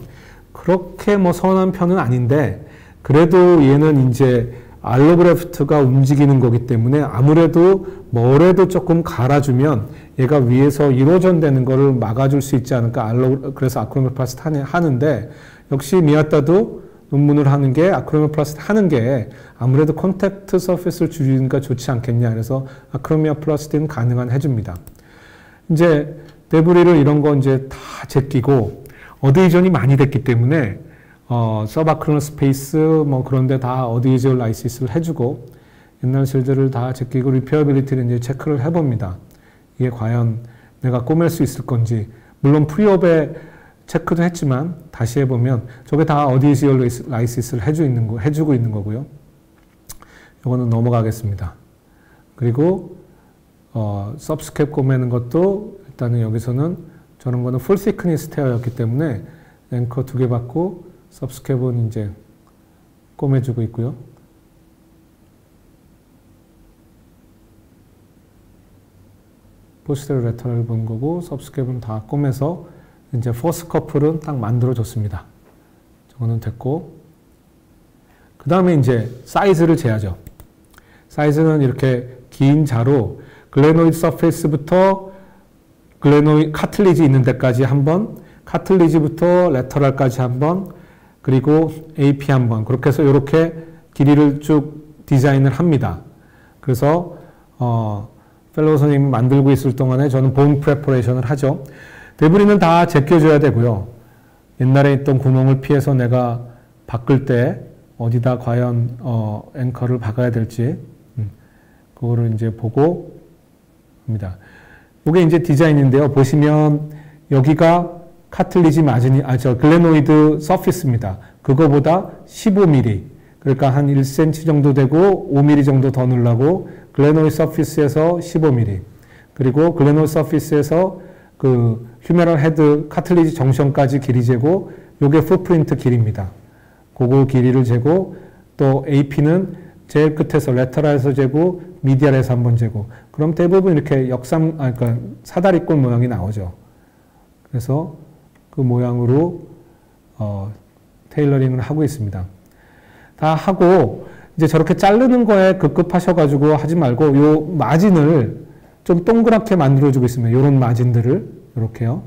그렇게 뭐 선한 편은 아닌데 그래도 얘는 이제 알로그래프트가 움직이는 거기 때문에 아무래도 뭐래도 조금 갈아주면 얘가 위에서 이로전되는 거를 막아줄 수 있지 않을까. 그래서 아크로미오플라스티 하는데 역시 미아따도 논문을 하는 게 아크로미오플라스티 하는 게 아무래도 콘택트 서페이스를 줄이니까 좋지 않겠냐. 그래서 아크로미오플라스티는 가능한 해줍니다. 이제 데브리를 이런 거 이제 다 제끼고 어드이전이 많이 됐기 때문에 서바크론 스페이스 뭐 그런데 다 어드이전 라이시스를 해주고 옛날 실들을 다 제끼고 리페어빌리티를 이제 체크를 해봅니다. 이게 과연 내가 꼬맬 수 있을 건지. 물론 프리업에 체크도 했지만 다시 해보면 저게 다 어드이전 라이시스를 해주고 있는 거고요. 이거는 넘어가겠습니다. 그리고 서브스캡 꼬매는 것도 일단은 여기서는 저런 거는 풀 시크니스 테어였기 때문에 앵커 2개 받고 서브스캡은 이제 꼬매주고 있고요. 포스테리어 레터럴 본 거고 서브스캡은 다 꼬매서 이제 포스 커플은 딱 만들어 줬습니다. 저거는 됐고 그 다음에 이제 사이즈를 재야죠. 사이즈는 이렇게 긴 자로 글레노이드 서페이스부터 글레노이드 카틀리지 있는 데까지 한 번, 카틀리지부터 레터럴까지 한 번, 그리고 AP 한 번. 그렇게 해서 이렇게 길이를 쭉 디자인을 합니다. 그래서 펠로우 선생님이 만들고 있을 동안에 저는 본 프레퍼레이션을 하죠. 데브리는 다 제껴줘야 되고요. 옛날에 있던 구멍을 피해서 내가 바꿀 때 어디다 과연 앵커를 박아야 될지 그거를 이제 보고 합니다. 이게 이제 디자인인데요. 보시면 여기가 카틀리지 마진이 글레노이드 서피스입니다. 그거보다 15mm, 그러니까 한 1cm 정도 되고 5mm 정도 더 넣으려고 글레노이드 서피스에서 15mm, 그리고 글레노이드 서피스에서 그 휴메럴 헤드 카틀리지 정션까지 길이 재고 요게 풋프린트 길이입니다. 그거 길이를 재고 또 AP는 제일 끝에서 레터럴에서 재고 미디알에서 한번 재고 그럼 대부분 이렇게 그러니까 사다리꼴 모양이 나오죠. 그래서 그 모양으로 테일러링을 하고 있습니다. 다 하고 이제 저렇게 자르는 거에 급급하셔가지고 하지 말고 요 마진을 좀 동그랗게 만들어주고 있습니다. 요런 마진들을 이렇게요.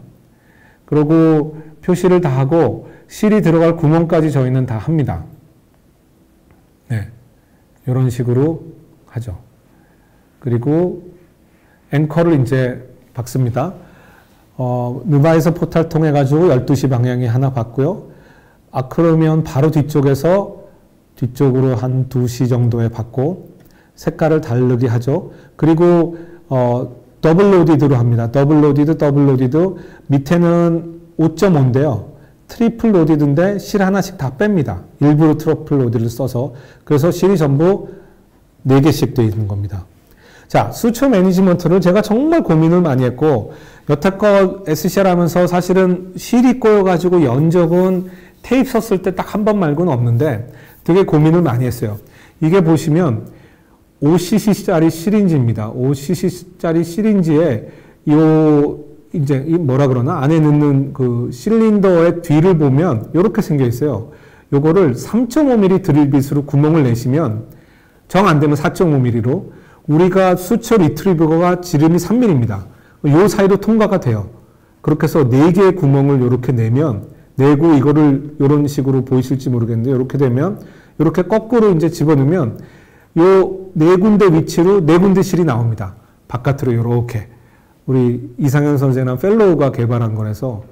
그리고 표시를 다 하고 실이 들어갈 구멍까지 저희는 다 합니다. 네, 이런 식으로 하죠. 그리고 앵커를 이제 박습니다. 누바에서 포탈 통해 가지고 12시 방향에 하나 봤고요. 아크로미온 바로 뒤쪽으로 한 2시 정도에 받고 색깔을 다르게 하죠. 그리고 더블 로디드로 합니다. 더블 로디드 밑에는 5.5인데요. 트리플 로디드인데 실 하나씩 다 뺍니다. 일부러 트리플 로디드를 써서. 그래서 실이 전부 4개씩 되어 있는 겁니다. 자, 수초 매니지먼트를 제가 정말 고민을 많이 했고 여태껏 SCR 하면서 사실은 실이 꼬여가지고 연적은 테이프 썼을 때 딱 한 번 말고는 없는데 되게 고민을 많이 했어요. 이게 보시면 5cc짜리 시린지입니다. 5cc짜리 시린지에 이제 뭐라 그러나 안에 넣는 그 실린더의 뒤를 보면 이렇게 생겨 있어요. 요거를 3.5mm 드릴빗으로 구멍을 내시면 정 안 되면 4.5mm로 우리가 수초 리트리버가 지름이 3mm입니다. 요 사이로 통과가 돼요. 그렇게 해서 4개의 구멍을 이렇게 내고 이거를 이런 식으로 보이실지 모르겠는데 이렇게 되면 이렇게 거꾸로 이제 집어넣으면 요 4군데 위치로 4군데 실이 나옵니다. 바깥으로 이렇게. 우리 이상현 선생이나 펠로우가 개발한 거라서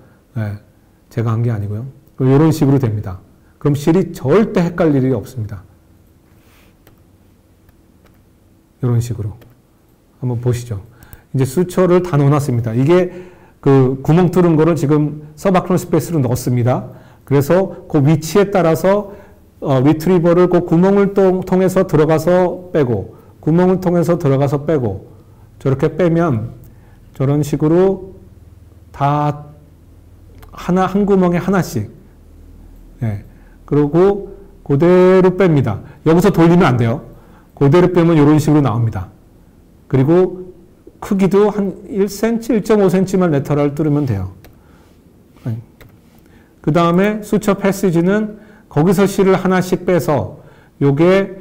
제가 한 게 아니고요. 이런 식으로 됩니다. 그럼 실이 절대 헷갈릴 일이 없습니다. 이런 식으로. 한번 보시죠. 이제 수초를 다 넣어놨습니다. 이게 그 구멍 뚫은 거를 지금 서바크론 스페이스로 넣었습니다. 그래서 그 위치에 따라서 리트리버를 그 구멍을 통해서 들어가서 빼고 구멍을 통해서 들어가서 빼고 저렇게 빼면 저런 식으로 다 한 구멍에 하나씩 예. 그리고 그대로 뺍니다. 여기서 돌리면 안 돼요. 그대로 빼면 이런 식으로 나옵니다. 그리고 크기도 한 1cm, 1.5cm만 레터럴 뚫으면 돼요. 그 다음에 수처 패시지는 거기서 실을 하나씩 빼서 요게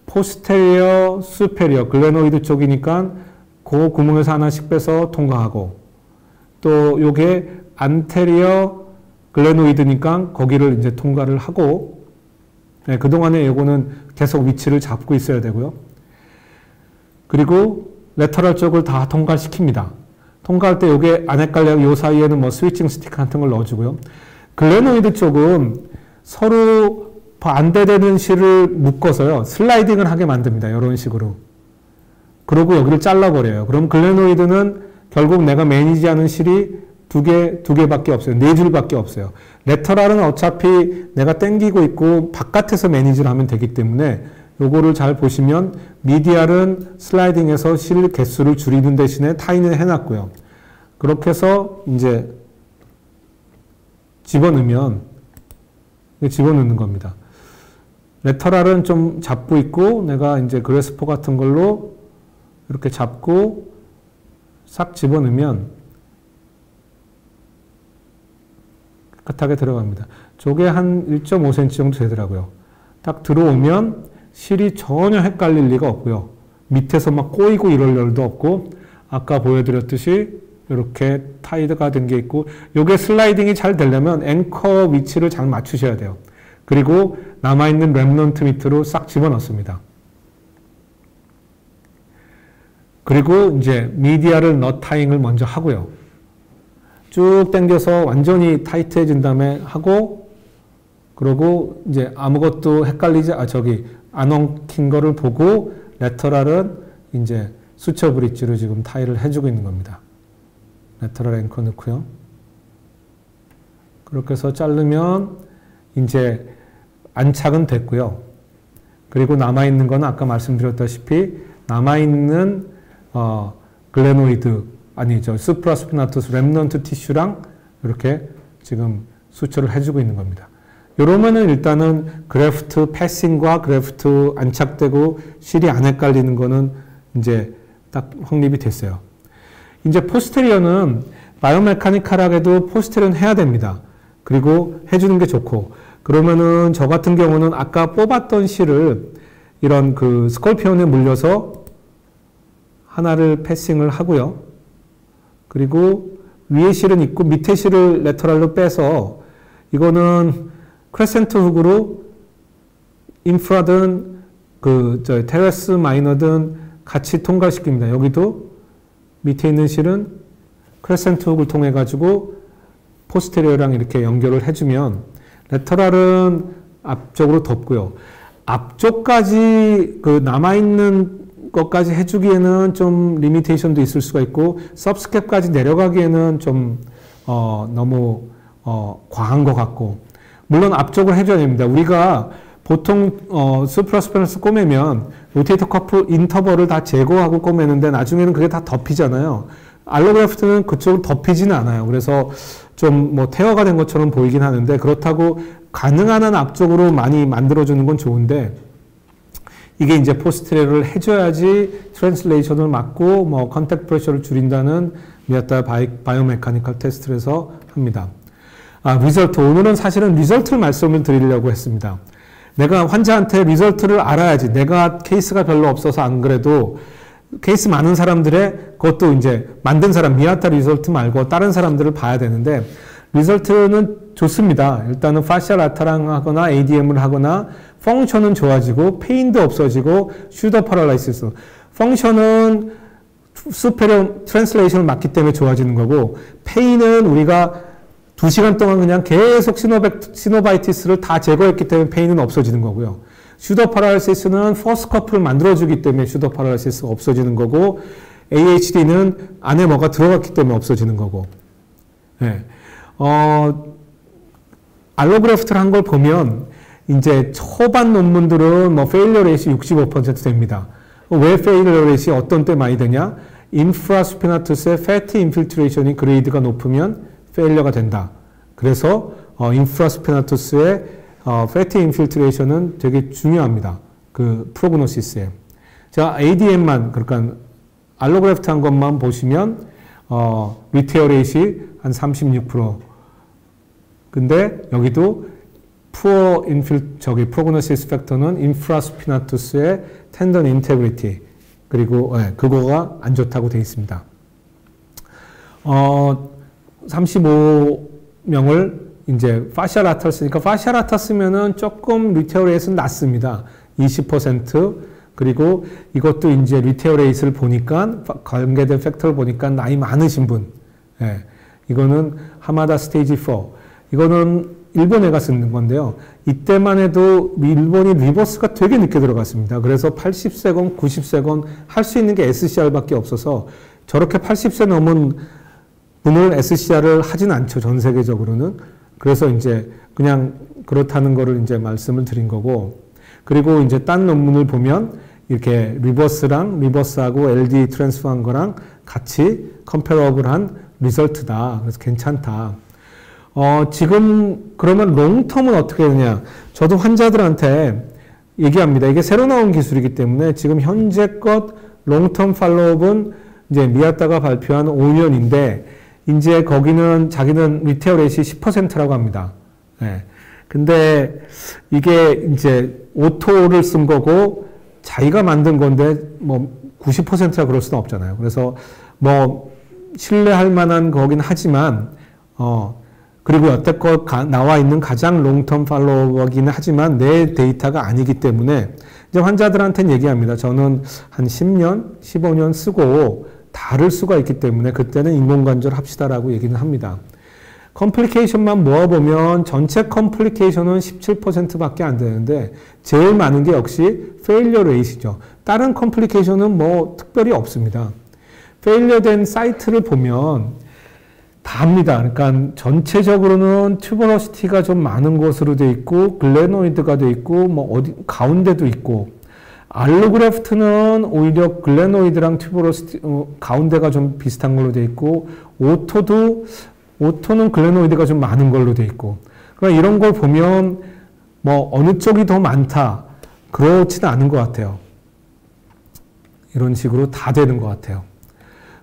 포스테리어, 수페리어, 글레노이드 쪽이니까 그 구멍에서 하나씩 빼서 통과하고 또 요게 안테리어 글레노이드니까 거기를 이제 통과를 하고 네, 그동안에 요거는 계속 위치를 잡고 있어야 되고요. 그리고 레터럴 쪽을 다 통과시킵니다. 통과할 때 요게 안 헷갈려 요 사이에는 뭐 스위칭 스틱 같은 걸 넣어주고요. 글레노이드 쪽은 서로 반대되는 실을 묶어서요. 슬라이딩을 하게 만듭니다. 이런 식으로. 그러고 여기를 잘라버려요. 그럼 글레노이드는 결국 내가 매니지하는 실이 두 개밖에 없어요. 4줄밖에 없어요. 레터럴은 어차피 내가 땡기고 있고 바깥에서 매니지를 하면 되기 때문에 요거를 잘 보시면 미디알은 슬라이딩해서 실 개수를 줄이는 대신에 타인을 해놨고요. 그렇게 해서 이제 집어넣으면 집어넣는 겁니다. 레터럴은 좀 잡고 있고 내가 이제 그래스퍼 같은 걸로 이렇게 잡고 싹 집어넣으면 깨끗하게 들어갑니다. 저게 한 1.5cm 정도 되더라고요. 딱 들어오면 실이 전혀 헷갈릴 리가 없고요. 밑에서 막 꼬이고 이럴 일도 없고 아까 보여드렸듯이 이렇게 타이드가 된 게 있고 요게 슬라이딩이 잘 되려면 앵커 위치를 잘 맞추셔야 돼요. 그리고 남아있는 랩넌트 밑으로 싹 집어넣습니다. 그리고 이제 미디아를 너타잉을 먼저 하고요. 쭉 당겨서 완전히 타이트해진 다음에 하고 그러고 이제 아무것도 헷갈리지 안 엉킨 거를 보고 레터럴은 이제 수처 브릿지로 지금 타이를 해주고 있는 겁니다. 레터럴 앵커 넣고요. 그렇게 해서 자르면 이제 안착은 됐고요. 그리고 남아있는 건 아까 말씀드렸다시피 남아있는 글레노이드 수프라스피나투스 렘넌트 티슈랑 이렇게 지금 수처를 해주고 있는 겁니다. 이러면은 일단은 그래프트 패싱과 그래프트 안착되고 실이 안 헷갈리는 거는 이제 딱 확립이 됐어요. 이제 포스테리어는 바이오메카니컬하게도 포스테리어는 해야 됩니다. 그리고 해주는 게 좋고 그러면은 저 같은 경우는 아까 뽑았던 실을 이런 그 스콜피온에 물려서 하나를 패싱을 하고요. 그리고 위에 실은 있고 밑에 실을 레터럴로 빼서 이거는 크레센트 훅으로 인프라든 테레스 마이너든 같이 통과시킵니다. 여기도 밑에 있는 실은 크레센트 훅을 통해 가지고 포스테리어랑 이렇게 연결을 해주면 레터럴은 앞쪽으로 덮고요. 앞쪽까지 남아있는 것까지 해주기에는 좀 리미테이션도 있을 수가 있고 서브스캡까지 내려가기에는 좀 너무 과한 것 같고 물론 앞쪽을 해줘야 됩니다. 우리가 보통 수프라스피너스 꼬매면 로테이터 커프 인터벌을 다 제거하고 꼬매는데 나중에는 그게 다 덮이잖아요. 알로그래프트는 그쪽을 덮이지는 않아요. 그래서 좀 뭐 태어가 된 것처럼 보이긴 하는데 그렇다고 가능한 한 앞쪽으로 많이 만들어주는 건 좋은데 이게 이제 포스테리어를 해줘야지 트랜슬레이션을 막고 뭐 컨택트 프레셔를 줄인다는 미아타 바이오메카니컬 테스트를 해서 합니다. 리설트. 오늘은 사실은 리설트를 말씀을 드리려고 했습니다. 내가 환자한테 리설트를 알아야지. 내가 케이스가 별로 없어서 안 그래도 케이스 많은 사람들의 그것도 이제 만든 사람 미아타 리설트 말고 다른 사람들을 봐야 되는데 리설트는 좋습니다. 일단은 파셜 아타랑 하거나 ADM을 하거나 펑션은 좋아지고 페인도 없어지고 슈더 파랄라이시스. 펑션은 수페리어 트랜슬레이션을 막기 때문에 좋아지는 거고 페인은 우리가 2시간 동안 그냥 계속 시노바이티스를 다 제거했기 때문에 페인은 없어지는 거고요. 슈더 파랄라이시스는 퍼스트 커플을 만들어주기 때문에 슈더 파랄라이시스가 없어지는 거고 AHD는 안에 뭐가 들어갔기 때문에 없어지는 거고 네. 알로그래프트를 한 걸 보면 이제 초반 논문들은 뭐 페일리어 레이시 65% 됩니다. 왜 페일리어 레이시 어떤 때 많이 되냐? 인프라스피나투스의 패티 인필트레이션이 그레이드가 높으면 페일리어가 된다. 그래서 인프라스피나투스의 패티 인필트레이션은 되게 중요합니다. 그 프로그노시스에. 자, ADM만 그러니까 알로그래프트 한 것만 보시면 리테어 레이시 한 36%. 근데 여기도 푸어 프로그노시스 팩터는 인프라스피나투스의 텐던 인테그리티 그리고 그거가 안 좋다고 되어 있습니다. 35명을 이제 파시아 라타스니까 파시아 라타스면은 조금 리테어 레이스는 낮습니다. 20% 그리고 이것도 이제 리테어 레이스를 보니까 관계된 팩터를 보니까 나이 많으신 분. 이거는 하마다 스테이지 4. 이거는 일본 애가 쓰는 건데요. 이때만 해도 일본이 리버스가 되게 늦게 들어갔습니다. 그래서 80세건 90세건 할 수 있는 게 SCR밖에 없어서 저렇게 80세 넘은 분을 SCR을 하진 않죠. 전 세계적으로는. 그래서 이제 그냥 그렇다는 거를 이제 말씀을 드린 거고. 그리고 이제 딴 논문을 보면 이렇게 리버스하고 LD 트랜스퍼한 거랑 같이 컴페어블한 리설트다. 그래서 괜찮다. 지금 그러면 롱텀은 어떻게 되냐? 저도 환자들한테 얘기합니다. 이게 새로 나온 기술이기 때문에 지금 현재껏 롱텀 팔로우업은 이제 미아타가 발표한 5년인데 이제 거기는 자기는 리테어 레이시 10%라고 합니다. 근데 이게 이제 오토를 쓴 거고 자기가 만든 건데 뭐 90%라 그럴 수는 없잖아요. 그래서 뭐 신뢰할 만한 거긴 하지만 그리고 여태껏 나와 있는 가장 롱텀 팔로워이긴 하지만 내 데이터가 아니기 때문에 이제 환자들한테는 얘기합니다. 저는 한 10년, 15년 쓰고 다를 수가 있기 때문에 그때는 인공관절 합시다라고 얘기는 합니다. 컴플리케이션만 모아보면 전체 컴플리케이션은 17%밖에 안 되는데 제일 많은 게 역시 페일리어 레이시죠. 다른 컴플리케이션은 뭐 특별히 없습니다. 페일리어 된 사이트를 보면 다입니다. 그러니까 전체적으로는 튜버러시티가 좀 많은 곳으로 돼 있고 글레노이드가 돼 있고 뭐 어디 가운데도 있고 알로그래프트는 오히려 글레노이드랑 튜버러시티 가운데가 좀 비슷한 걸로 돼 있고 오토는 글레노이드가 좀 많은 걸로 돼 있고 그러니까 이런 걸 보면 뭐 어느 쪽이 더 많다 그렇지는 않은 것 같아요. 이런 식으로 다 되는 것 같아요.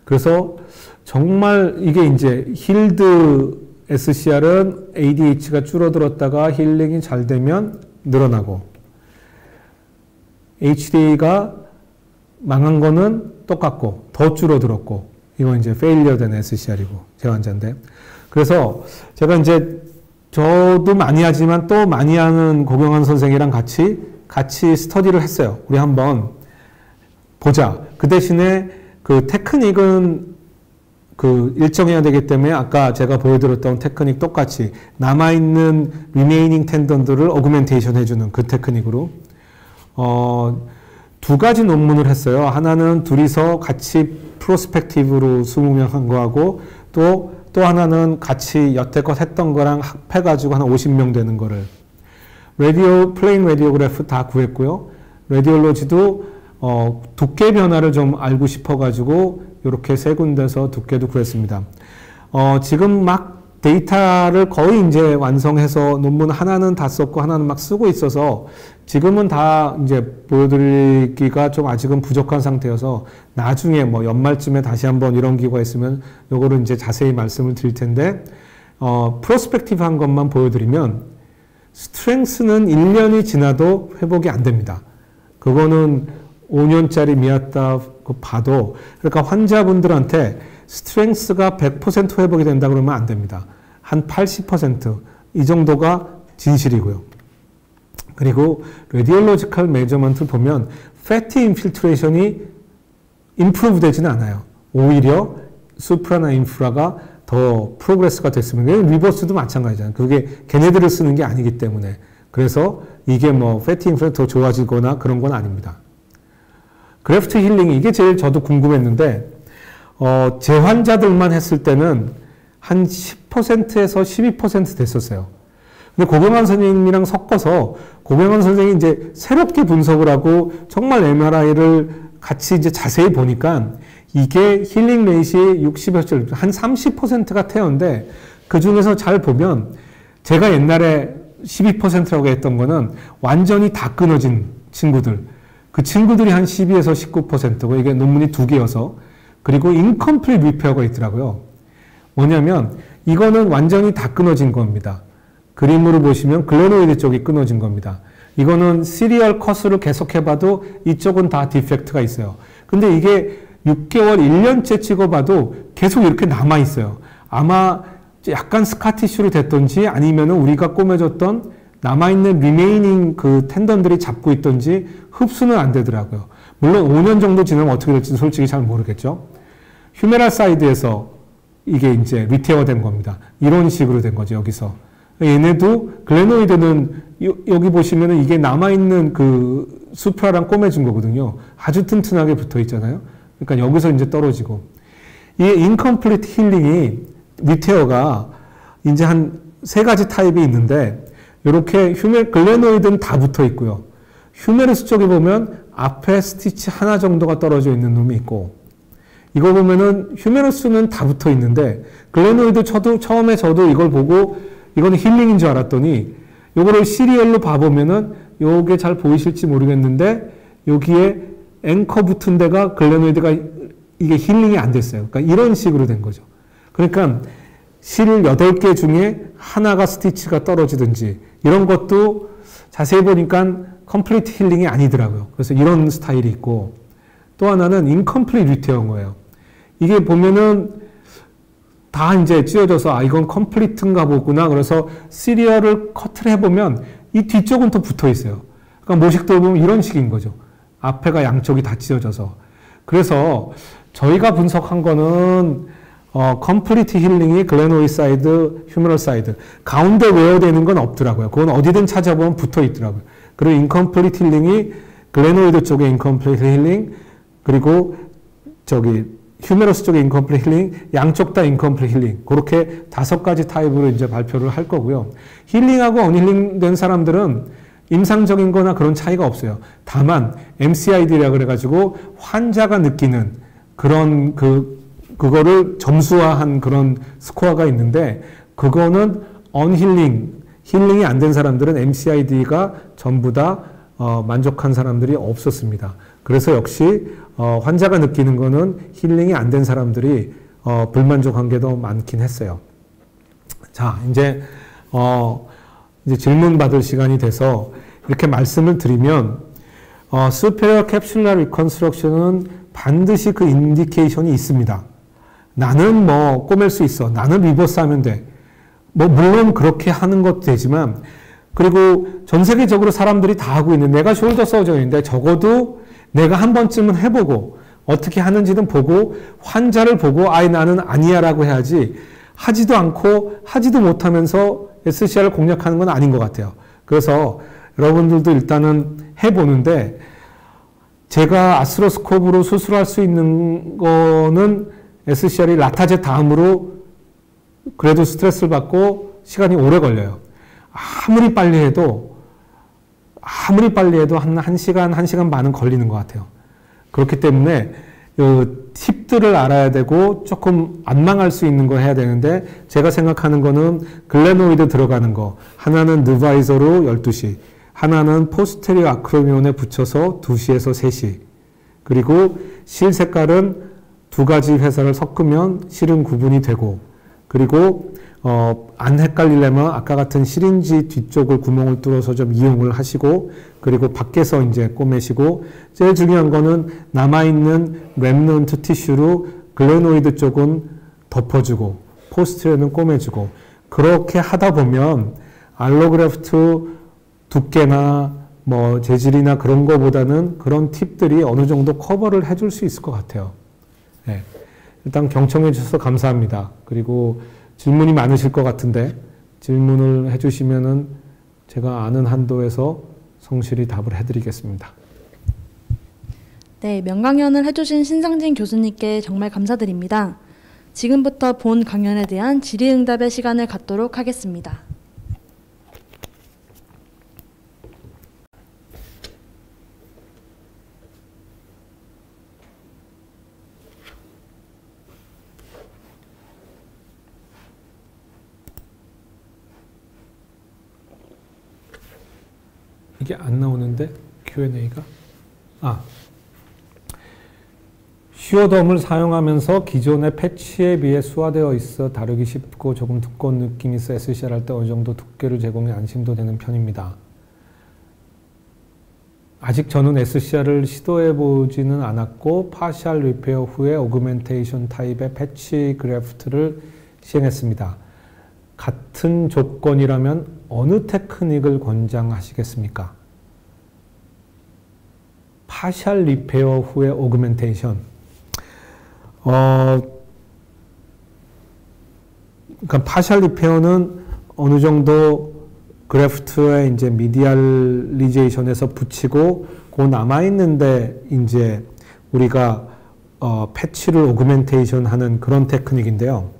그래서 정말 이게 이제 힐드 SCR은 ADH가 줄어들었다가 힐링이 잘 되면 늘어나고 HDA가 망한 거는 똑같고 더 줄어들었고 이건 이제 페일리어 된 SCR이고 제 환자인데 그래서 제가 이제 저도 많이 하지만 또 많이 하는 고경환 선생이랑 같이 스터디를 했어요. 우리 한번 보자. 그 대신에 그 테크닉은 그 일정해야 되기 때문에 아까 제가 보여드렸던 테크닉 똑같이 남아있는 리메이닝 텐던들을 어그멘테이션 해주는 그 테크닉으로 두 가지 논문을 했어요. 하나는 둘이서 같이 프로스펙티브로 20명 한 거하고 또 하나는 같이 여태껏 했던 거랑 합해가지고 한 50명 되는 거를 플레인 라디오그래프 다 구했고요. 라디올로지도 두께 변화를 좀 알고 싶어가지고 이렇게 세 군데서 두께도 구했습니다. 지금 막 데이터를 거의 이제 완성해서 논문 하나는 다 썼고 하나는 막 쓰고 있어서 지금은 다 이제 보여드리기가 좀 아직은 부족한 상태여서 나중에 뭐 연말쯤에 다시 한번 이런 기회가 있으면 요거를 이제 자세히 말씀을 드릴 텐데 프로스펙티브 한 것만 보여드리면 스트렝스는 1년이 지나도 회복이 안 됩니다. 그거는 5년짜리 미아타 봐도 그러니까 환자분들한테 스트렝스가 100% 회복이 된다 그러면 안 됩니다. 한 80% 이 정도가 진실이고요. 그리고 레디올로지컬 메저먼트를 보면 패티 인필트레이션이 임프루브 되지는 않아요. 오히려 수프라나 인프라가 더 프로그레스가 됐습니다. 리버스도 마찬가지잖아요. 그게 걔네들을 쓰는 게 아니기 때문에. 그래서 이게 뭐 패티 인프라 더 좋아지거나 그런 건 아닙니다. 그래프트 힐링이 이게 제일 저도 궁금했는데 제 환자들만 했을 때는 한 10% 10%에서 12% 됐었어요. 근데 고병환 선생님이랑 섞어서 고병환 선생님이 이제 새롭게 분석을 하고 정말 MRI를 같이 이제 자세히 보니까 이게 힐링 레이시 60여 한 30%가 태어인데 그 중에서 잘 보면 제가 옛날에 12%라고 했던 거는 완전히 다 끊어진 친구들. 그 친구들이 한 12에서 19%고 이게 논문이 2개여서 그리고 인컴플리트 리페어가 있더라고요. 뭐냐면 이거는 완전히 다 끊어진 겁니다. 그림으로 보시면 글레노이드 쪽이 끊어진 겁니다. 이거는 시리얼 컷으로 계속해봐도 이쪽은 다 디펙트가 있어요. 근데 이게 6개월, 1년째 찍어봐도 계속 이렇게 남아있어요. 아마 약간 스카티슈로 됐던지 아니면 우리가 꼬매줬던 남아있는 리메이닝 그 텐던들이 잡고 있던지 흡수는 안 되더라고요. 물론 5년 정도 지나면 어떻게 될지는 솔직히 잘 모르겠죠. 휴메랄 사이드에서 이게 이제 리테어 된 겁니다. 이런 식으로 된 거죠, 여기서. 얘네도 글레노이드는 여기 보시면은 이게 남아있는 그 수프라랑 꼬매준 거거든요. 아주 튼튼하게 붙어 있잖아요. 그러니까 여기서 이제 떨어지고. 이 인컴플리트 힐링이 리테어가 이제 한 3가지 타입이 있는데 이렇게 글레노이드는 다 붙어 있고요. 휴메르스 쪽에 보면 앞에 스티치 하나 정도가 떨어져 있는 놈이 있고 이거 보면은 휴메르스는 다 붙어 있는데 글레노이드 처음에 저도 이걸 보고 이거는 힐링인 줄 알았더니 요거를 시리얼로 봐보면은 요게 잘 보이실지 모르겠는데 여기에 앵커 붙은 데가 글레노이드가 이게 힐링이 안 됐어요. 그러니까 이런 식으로 된 거죠. 그러니까 실 8개 중에 하나가 스티치가 떨어지든지 이런 것도 자세히 보니까 컴플리트 힐링이 아니더라고요. 그래서 이런 스타일이 있고 또 하나는 인컴플리트 리테어인 거예요. 이게 보면은 다 이제 찢어져서 아 이건 컴플리트인가 보구나. 그래서 시리얼을 커트를 해보면 이 뒤쪽은 더 붙어 있어요. 그러니까 모식도 보면 이런 식인 거죠. 앞에가 양쪽이 다 찢어져서. 그래서 저희가 분석한 거는 컴플리트 힐링이 글레노이드 사이드, 휴메럴 사이드. 가운데 웨어되는 건 없더라고요. 그건 어디든 찾아보면 붙어 있더라고요. 그리고 인컴플리트 힐링이 글레노이드 쪽에 인컴플리트 힐링, 그리고 휴메러스 쪽에 인컴플리트 힐링, 양쪽 다 인컴플리트 힐링. 그렇게 5가지 타입으로 이제 발표를 할 거고요. 힐링하고 언힐링된 사람들은 임상적인 거나 그런 차이가 없어요. 다만 MCID라 그래가지고 환자가 느끼는 그런 그거를 점수화한 그런 스코어가 있는데 그거는 힐링이 안 된 사람들은 MCID가 전부 다 만족한 사람들이 없었습니다. 그래서 역시 환자가 느끼는 거는 힐링이 안 된 사람들이 불만족한 게 더 많긴 했어요. 자, 이제 질문 받을 시간이 돼서 이렇게 말씀을 드리면 superior capsular reconstruction은 반드시 그 인디케이션이 있습니다. 나는 뭐 꼬맬 수 있어. 나는 리버스 하면 돼. 뭐 물론 그렇게 하는 것도 되지만 그리고 전 세계적으로 사람들이 다 하고 있는 내가 숄더 서전인데 적어도 내가 한 번쯤은 해보고 어떻게 하는지는 보고 환자를 보고 아이 나는 아니야 라고 해야지 하지도 않고 하지도 못하면서 SCR을 공략하는 건 아닌 것 같아요. 그래서 여러분들도 일단은 해보는데 제가 아스트로스코프로 수술할 수 있는 거는 SCR이 라타제 다음으로 그래도 스트레스를 받고 시간이 오래 걸려요. 아무리 빨리 해도 한 1시간, 1시간 반은 걸리는 것 같아요. 그렇기 때문에 팁들을 알아야 되고 조금 안 망할 수 있는 거 해야 되는데 제가 생각하는 거는 글레노이드 들어가는 거 하나는 느바이저로 12시 하나는 포스테리오 아크로미온에 붙여서 2시에서 3시 그리고 실 색깔은 2가지 회사를 섞으면 실은 구분이 되고 그리고 안 헷갈리려면 아까 같은 시린지 뒤쪽을 구멍을 뚫어서 좀 이용을 하시고 그리고 밖에서 이제 꼬매시고 제일 중요한 거는 남아있는 랩넌트 티슈로 글레노이드 쪽은 덮어주고 포스트에는 꼬매주고 그렇게 하다 보면 알로그래프트 두께나 뭐 재질이나 그런 거보다는 그런 팁들이 어느 정도 커버를 해줄 수 있을 것 같아요. 네. 일단 경청해 주셔서 감사합니다. 그리고 질문이 많으실 것 같은데 질문을 해주시면은 제가 아는 한도에서 성실히 답을 해드리겠습니다. 네, 명강연을 해주신 신상진 교수님께 정말 감사드립니다. 지금부터 본 강연에 대한 질의응답의 시간을 갖도록 하겠습니다. 이게 안 나오는데 Q&A가 슈어덤을 사용하면서 기존의 패치에 비해 수화되어 있어 다루기 쉽고 조금 두꺼운 느낌이 있어 SCR 할 때 어느 정도 두께를 제공해 안심도 되는 편입니다. 아직 저는 SCR을 시도해 보지는 않았고 파셜 리페어 후에 오그멘테이션 타입의 패치 그래프트를 시행했습니다. 같은 조건이라면 어느 테크닉을 권장하시겠습니까? 파셜 리페어 후에 오그멘테이션. 그러니까 파셜 리페어는 어느 정도 그래프트에 이제 미디얼리제이션에서 붙이고 그 남아있는데 이제 우리가 패치를 오그멘테이션 하는 그런 테크닉인데요.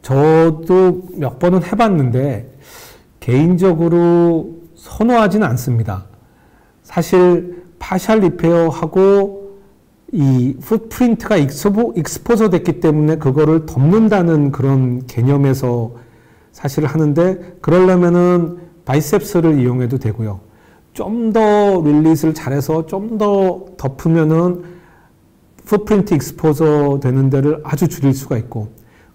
저도 몇 번은 해봤는데 개인적으로 선호하지는 않습니다. 사실 파셜 리페어하고 이 풋프린트가 익스포저 됐기 때문에 그거를 덮는다는 그런 개념에서 사실 하는데 그러려면은 바이셉스를 이용해도 되고요. 좀 더 릴리스를 잘해서 좀 더 덮으면은 풋프린트 익스포저 되는 데를 아주 줄일 수가 있고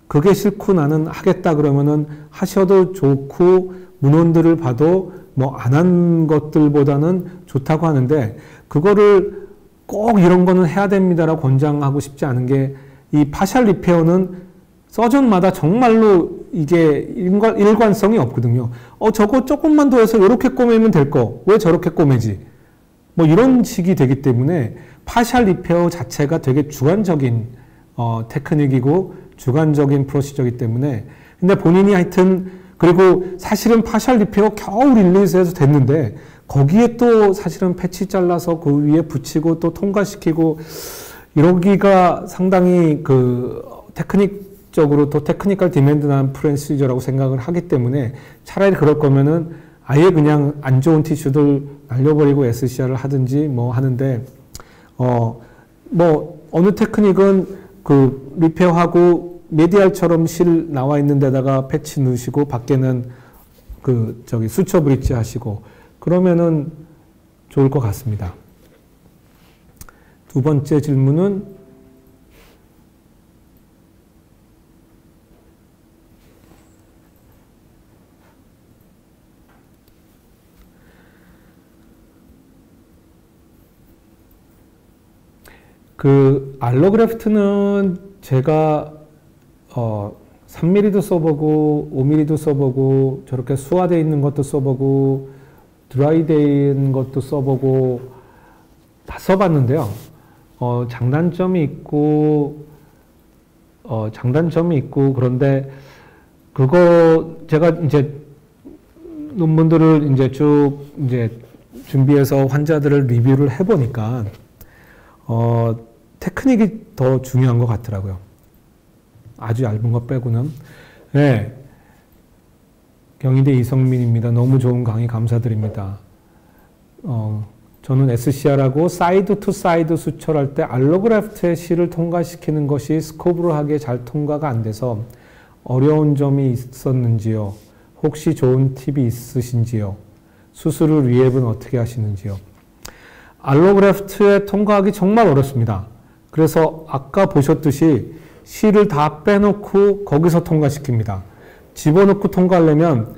그게 싫고 나는 하겠다 그러면은 하셔도 좋고 문헌들을 봐도 뭐 안 한 것들보다는 좋다고 하는데 그거를 꼭 이런 거는 해야 됩니다라고 권장하고 싶지 않은 게 이 파셜 리페어는 서전마다 정말로 이게 일관성이 없거든요. 저거 조금만 더 해서 이렇게 꼬매면 될 거 왜 저렇게 꼬매지? 뭐 이런 식이 되기 때문에 파셜 리페어 자체가 되게 주관적인 테크닉이고 주관적인 프로시저이기 때문에 근데 본인이 하여튼 그리고 사실은 파셜 리페어 겨우 릴리즈해서 됐는데 거기에 또 사실은 패치 잘라서 그 위에 붙이고 또 통과시키고 이러기가 상당히 그 테크닉적으로 또 테크니컬 디맨드한 프로시저라고 생각을 하기 때문에 차라리 그럴 거면은 아예 그냥 안 좋은 티슈들 날려버리고 SCR을 하든지 뭐 하는데 뭐 어느 테크닉은 그 리페어하고 메디알처럼 실 나와 있는 데다가 패치 넣으시고 밖에는 그 저기 수처 브릿지 하시고 그러면은 좋을 것 같습니다. 두 번째 질문은 그 알로그래프트는 제가 3mm도 써보고 5mm도 써보고 저렇게 수화되어 있는 것도 써보고 드라이된 것도 써보고 다 써봤는데요. 장단점이 있고 그런데 그거 제가 이제 논문들을 이제 쭉 이제 준비해서 환자들을 리뷰를 해보니까 테크닉이 더 중요한 것 같더라고요. 아주 얇은 거 빼고는. 네. 경희대 이성민입니다. 너무 좋은 강의 감사드립니다. 저는 SCR하고 사이드 투 사이드 수철할 때 알로그래프트의 실을 통과시키는 것이 스코브로 하기에 잘 통과가 안 돼서 어려운 점이 있었는지요? 혹시 좋은 팁이 있으신지요? 수술을 리앱은 어떻게 하시는지요? 알로그래프트에 통과하기 정말 어렵습니다. 그래서 아까 보셨듯이 실을 다 빼놓고 거기서 통과시킵니다. 집어넣고 통과하려면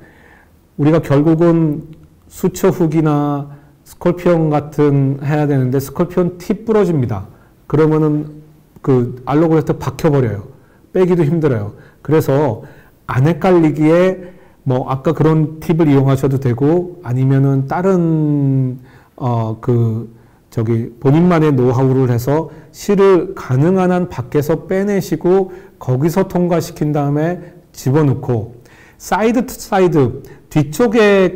우리가 결국은 수처 훅이나 스콜피온 같은 해야 되는데 스콜피온 팁 부러집니다. 그러면은 그 알로그래프트 박혀버려요. 빼기도 힘들어요. 그래서 안 헷갈리기에 뭐 아까 그런 팁을 이용하셔도 되고 아니면은 다른 본인만의 노하우를 해서 실을 가능한 한 밖에서 빼내시고 거기서 통과시킨 다음에 집어넣고 사이드 투 사이드 뒤쪽에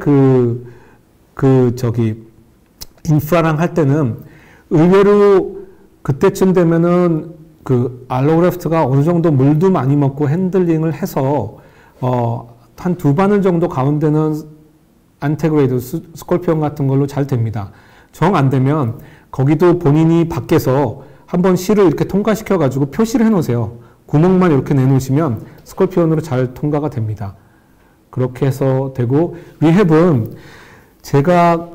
인프라랑 할 때는 의외로 그때쯤 되면은 그 알로그래프트가 어느 정도 물도 많이 먹고 핸들링을 해서 한 2바늘 정도 가운데는 안테그레이드, 스콜피온 같은 걸로 잘 됩니다. 정 안 되면 거기도 본인이 밖에서 한번 실을 이렇게 통과시켜 가지고 표시를 해 놓으세요. 구멍만 이렇게 내놓으시면 스콜피온으로 잘 통과가 됩니다. 그렇게 해서 되고, 리헵은 제가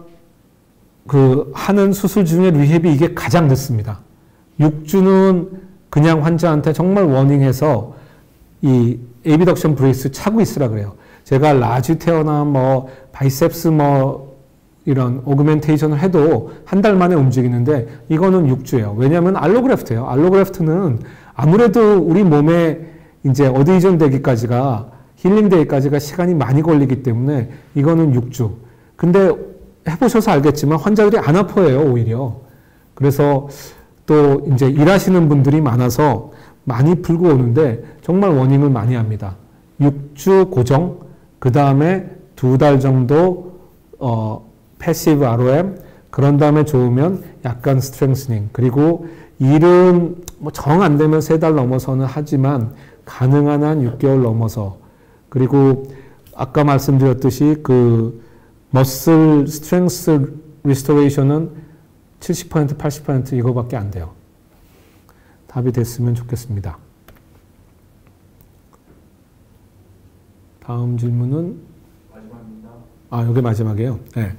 그 하는 수술 중에 리헵이 이게 가장 늦습니다. 6주는 그냥 환자한테 정말 워닝해서 이 에비덕션 브레이스 차고 있으라 그래요. 제가 라지 테어나 뭐 바이셉스 뭐 이런 오그멘테이션을 해도 한 달 만에 움직이는데 이거는 6주예요. 왜냐하면 알로그래프트예요. 알로그래프트는 아무래도 우리 몸에 이제 어드이전 되기까지가 힐링 되기까지가 시간이 많이 걸리기 때문에 이거는 6주. 근데 해보셔서 알겠지만 환자들이 안 아파해요, 오히려. 그래서 또 이제 일하시는 분들이 많아서 많이 풀고 오는데 정말 워닝을 많이 합니다. 6주 고정, 그 다음에 2달 정도 패시브 ROM, 그런 다음에 좋으면 약간 스트렝스닝, 그리고 일은 뭐 정 안 되면 3달 넘어서는 하지만 가능한 한 6개월 넘어서, 그리고 아까 말씀드렸듯이 그 머슬 스트렝스 리스토레이션은 70%, 80% 이거밖에 안 돼요. 답이 됐으면 좋겠습니다. 다음 질문은 마지막입니다. 여기 마지막이에요. 네.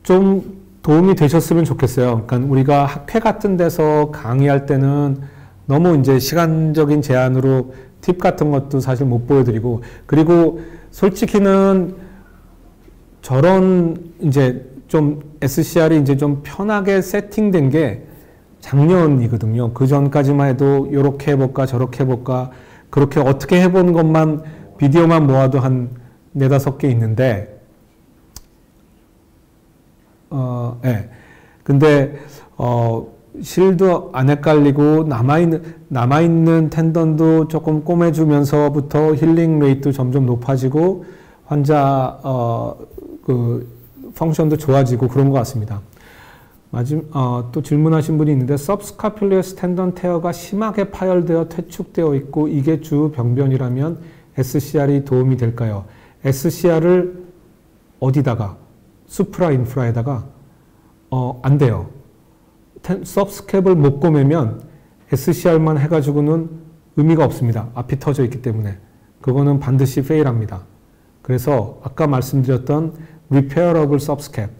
좀 도움이 되셨으면 좋겠어요. 그러니까 우리가 학회 같은 데서 강의할 때는 너무 이제 시간적인 제한으로 팁 같은 것도 사실 못 보여드리고, 그리고 솔직히는 저런 이제 좀 SCR이 이제 좀 편하게 세팅된 게 작년이거든요. 그 전까지만 해도 이렇게 해볼까 저렇게 해볼까 그렇게 어떻게 해본 것만 비디오만 모아도 한 4-5개 있는데, 예. 근데, 실도 안 헷갈리고, 남아있는 텐던도 조금 꼬매주면서부터 힐링 레이트도 점점 높아지고, 환자, 그, 펑션도 좋아지고 그런 것 같습니다. 또 질문하신 분이 있는데, subscapular 텐던 테어가 심하게 파열되어 퇴축되어 있고, 이게 주 병변이라면 SCR이 도움이 될까요? SCR을 어디다가? 수프라 인프라에다가 안 돼요. 서브스캡을 못 꼬매면 SCR만 해가지고는 의미가 없습니다. 앞이 터져 있기 때문에. 그거는 반드시 페일합니다. 그래서 아까 말씀드렸던 repairable subscap,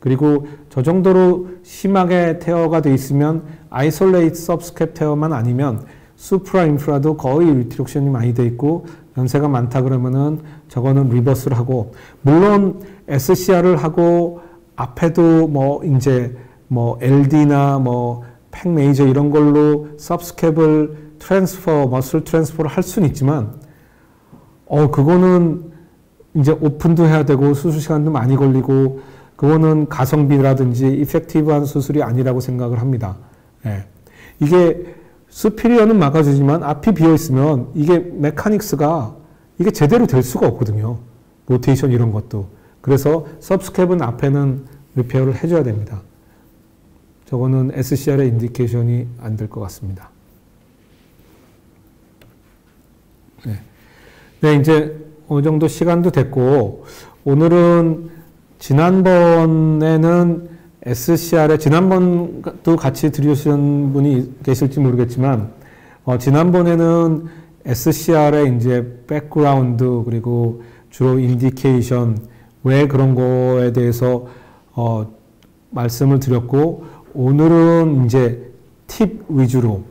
그리고 저 정도로 심하게 테어가 돼 있으면 isolate subscap 테어만 아니면 수프라 인프라도 거의 리트럭션이 많이 돼 있고 연세가 많다 그러면은 저거는 리버스를 하고, 물론 SCR을 하고 앞에도 뭐 이제 뭐 LD나 뭐 팩 메이저 이런 걸로 subscap을 머슬 트랜스퍼를 할 수는 있지만 그거는 이제 오픈도 해야 되고 수술 시간도 많이 걸리고 그거는 가성비라든지 이펙티브한 수술이 아니라고 생각을 합니다. 예. 이게 수피리어는 막아주지만 앞이 비어있으면 이게 메카닉스가 이게 제대로 될 수가 없거든요. 로테이션 이런 것도. 그래서 서브스캡은 앞에는 리페어를 해줘야 됩니다. 저거는 SCR의 인디케이션이 안 될 것 같습니다. 네. 네, 이제 어느 정도 시간도 됐고, 오늘은 지난번에는 SCR에, 지난번도 같이 들으신 분이 계실지 모르겠지만, 지난번에는 SCR의 이제 백그라운드, 그리고 주로 인디케이션, 왜 그런 거에 대해서, 말씀을 드렸고, 오늘은 이제 팁 위주로,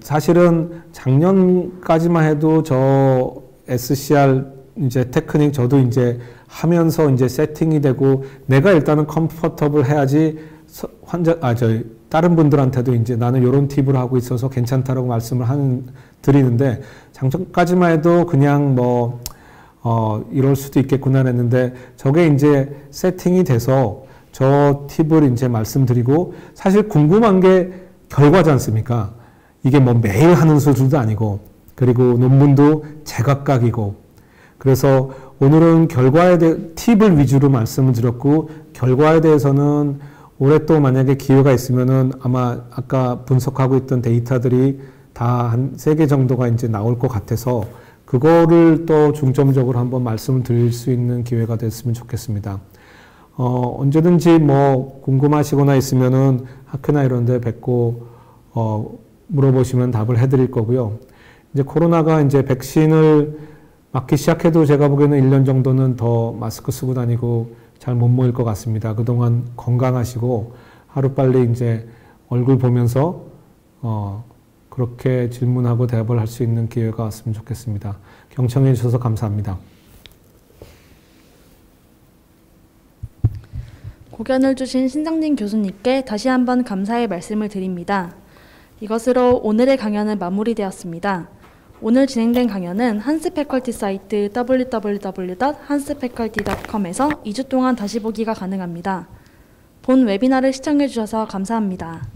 사실은 작년까지만 해도 저 SCR 이제 테크닉 저도 이제 하면서 이제 세팅이 되고 내가 일단은 컴포터블 해야지 다른 분들한테도 이제 나는 이런 팁을 하고 있어서 괜찮다라고 말씀을 드리는데, 작년까지만 해도 그냥 뭐 이럴 수도 있겠구나 했는데 저게 이제 세팅이 돼서 저 팁을 이제 말씀드리고, 사실 궁금한 게 결과지 않습니까? 이게 뭐 매일 하는 수술도 아니고, 그리고 논문도 제각각이고, 그래서 오늘은 결과에 대해 팁을 위주로 말씀을 드렸고, 결과에 대해서는 올해 또 만약에 기회가 있으면은 아마 아까 분석하고 있던 데이터들이 다 한 3개 정도가 이제 나올 것 같아서 그거를 또 중점적으로 한번 말씀을 드릴 수 있는 기회가 됐으면 좋겠습니다. 언제든지 뭐 궁금하시거나 있으면은 학회나 이런 데 뵙고, 물어보시면 답을 해드릴 거고요. 이제 코로나가 이제 백신을 맞기 시작해도 제가 보기에는 1년 정도는 더 마스크 쓰고 다니고 잘 못 모일 것 같습니다. 그동안 건강하시고 하루빨리 이제 얼굴 보면서, 그렇게 질문하고 대답을 할 수 있는 기회가 왔으면 좋겠습니다. 경청해 주셔서 감사합니다. 고견을 주신 신정진 교수님께 다시 한번 감사의 말씀을 드립니다. 이것으로 오늘의 강연은 마무리되었습니다. 오늘 진행된 강연은 한스 패컬티 사이트 www.hansfaculty.com에서 2주 동안 다시 보기가 가능합니다. 본 웨비나를 시청해 주셔서 감사합니다.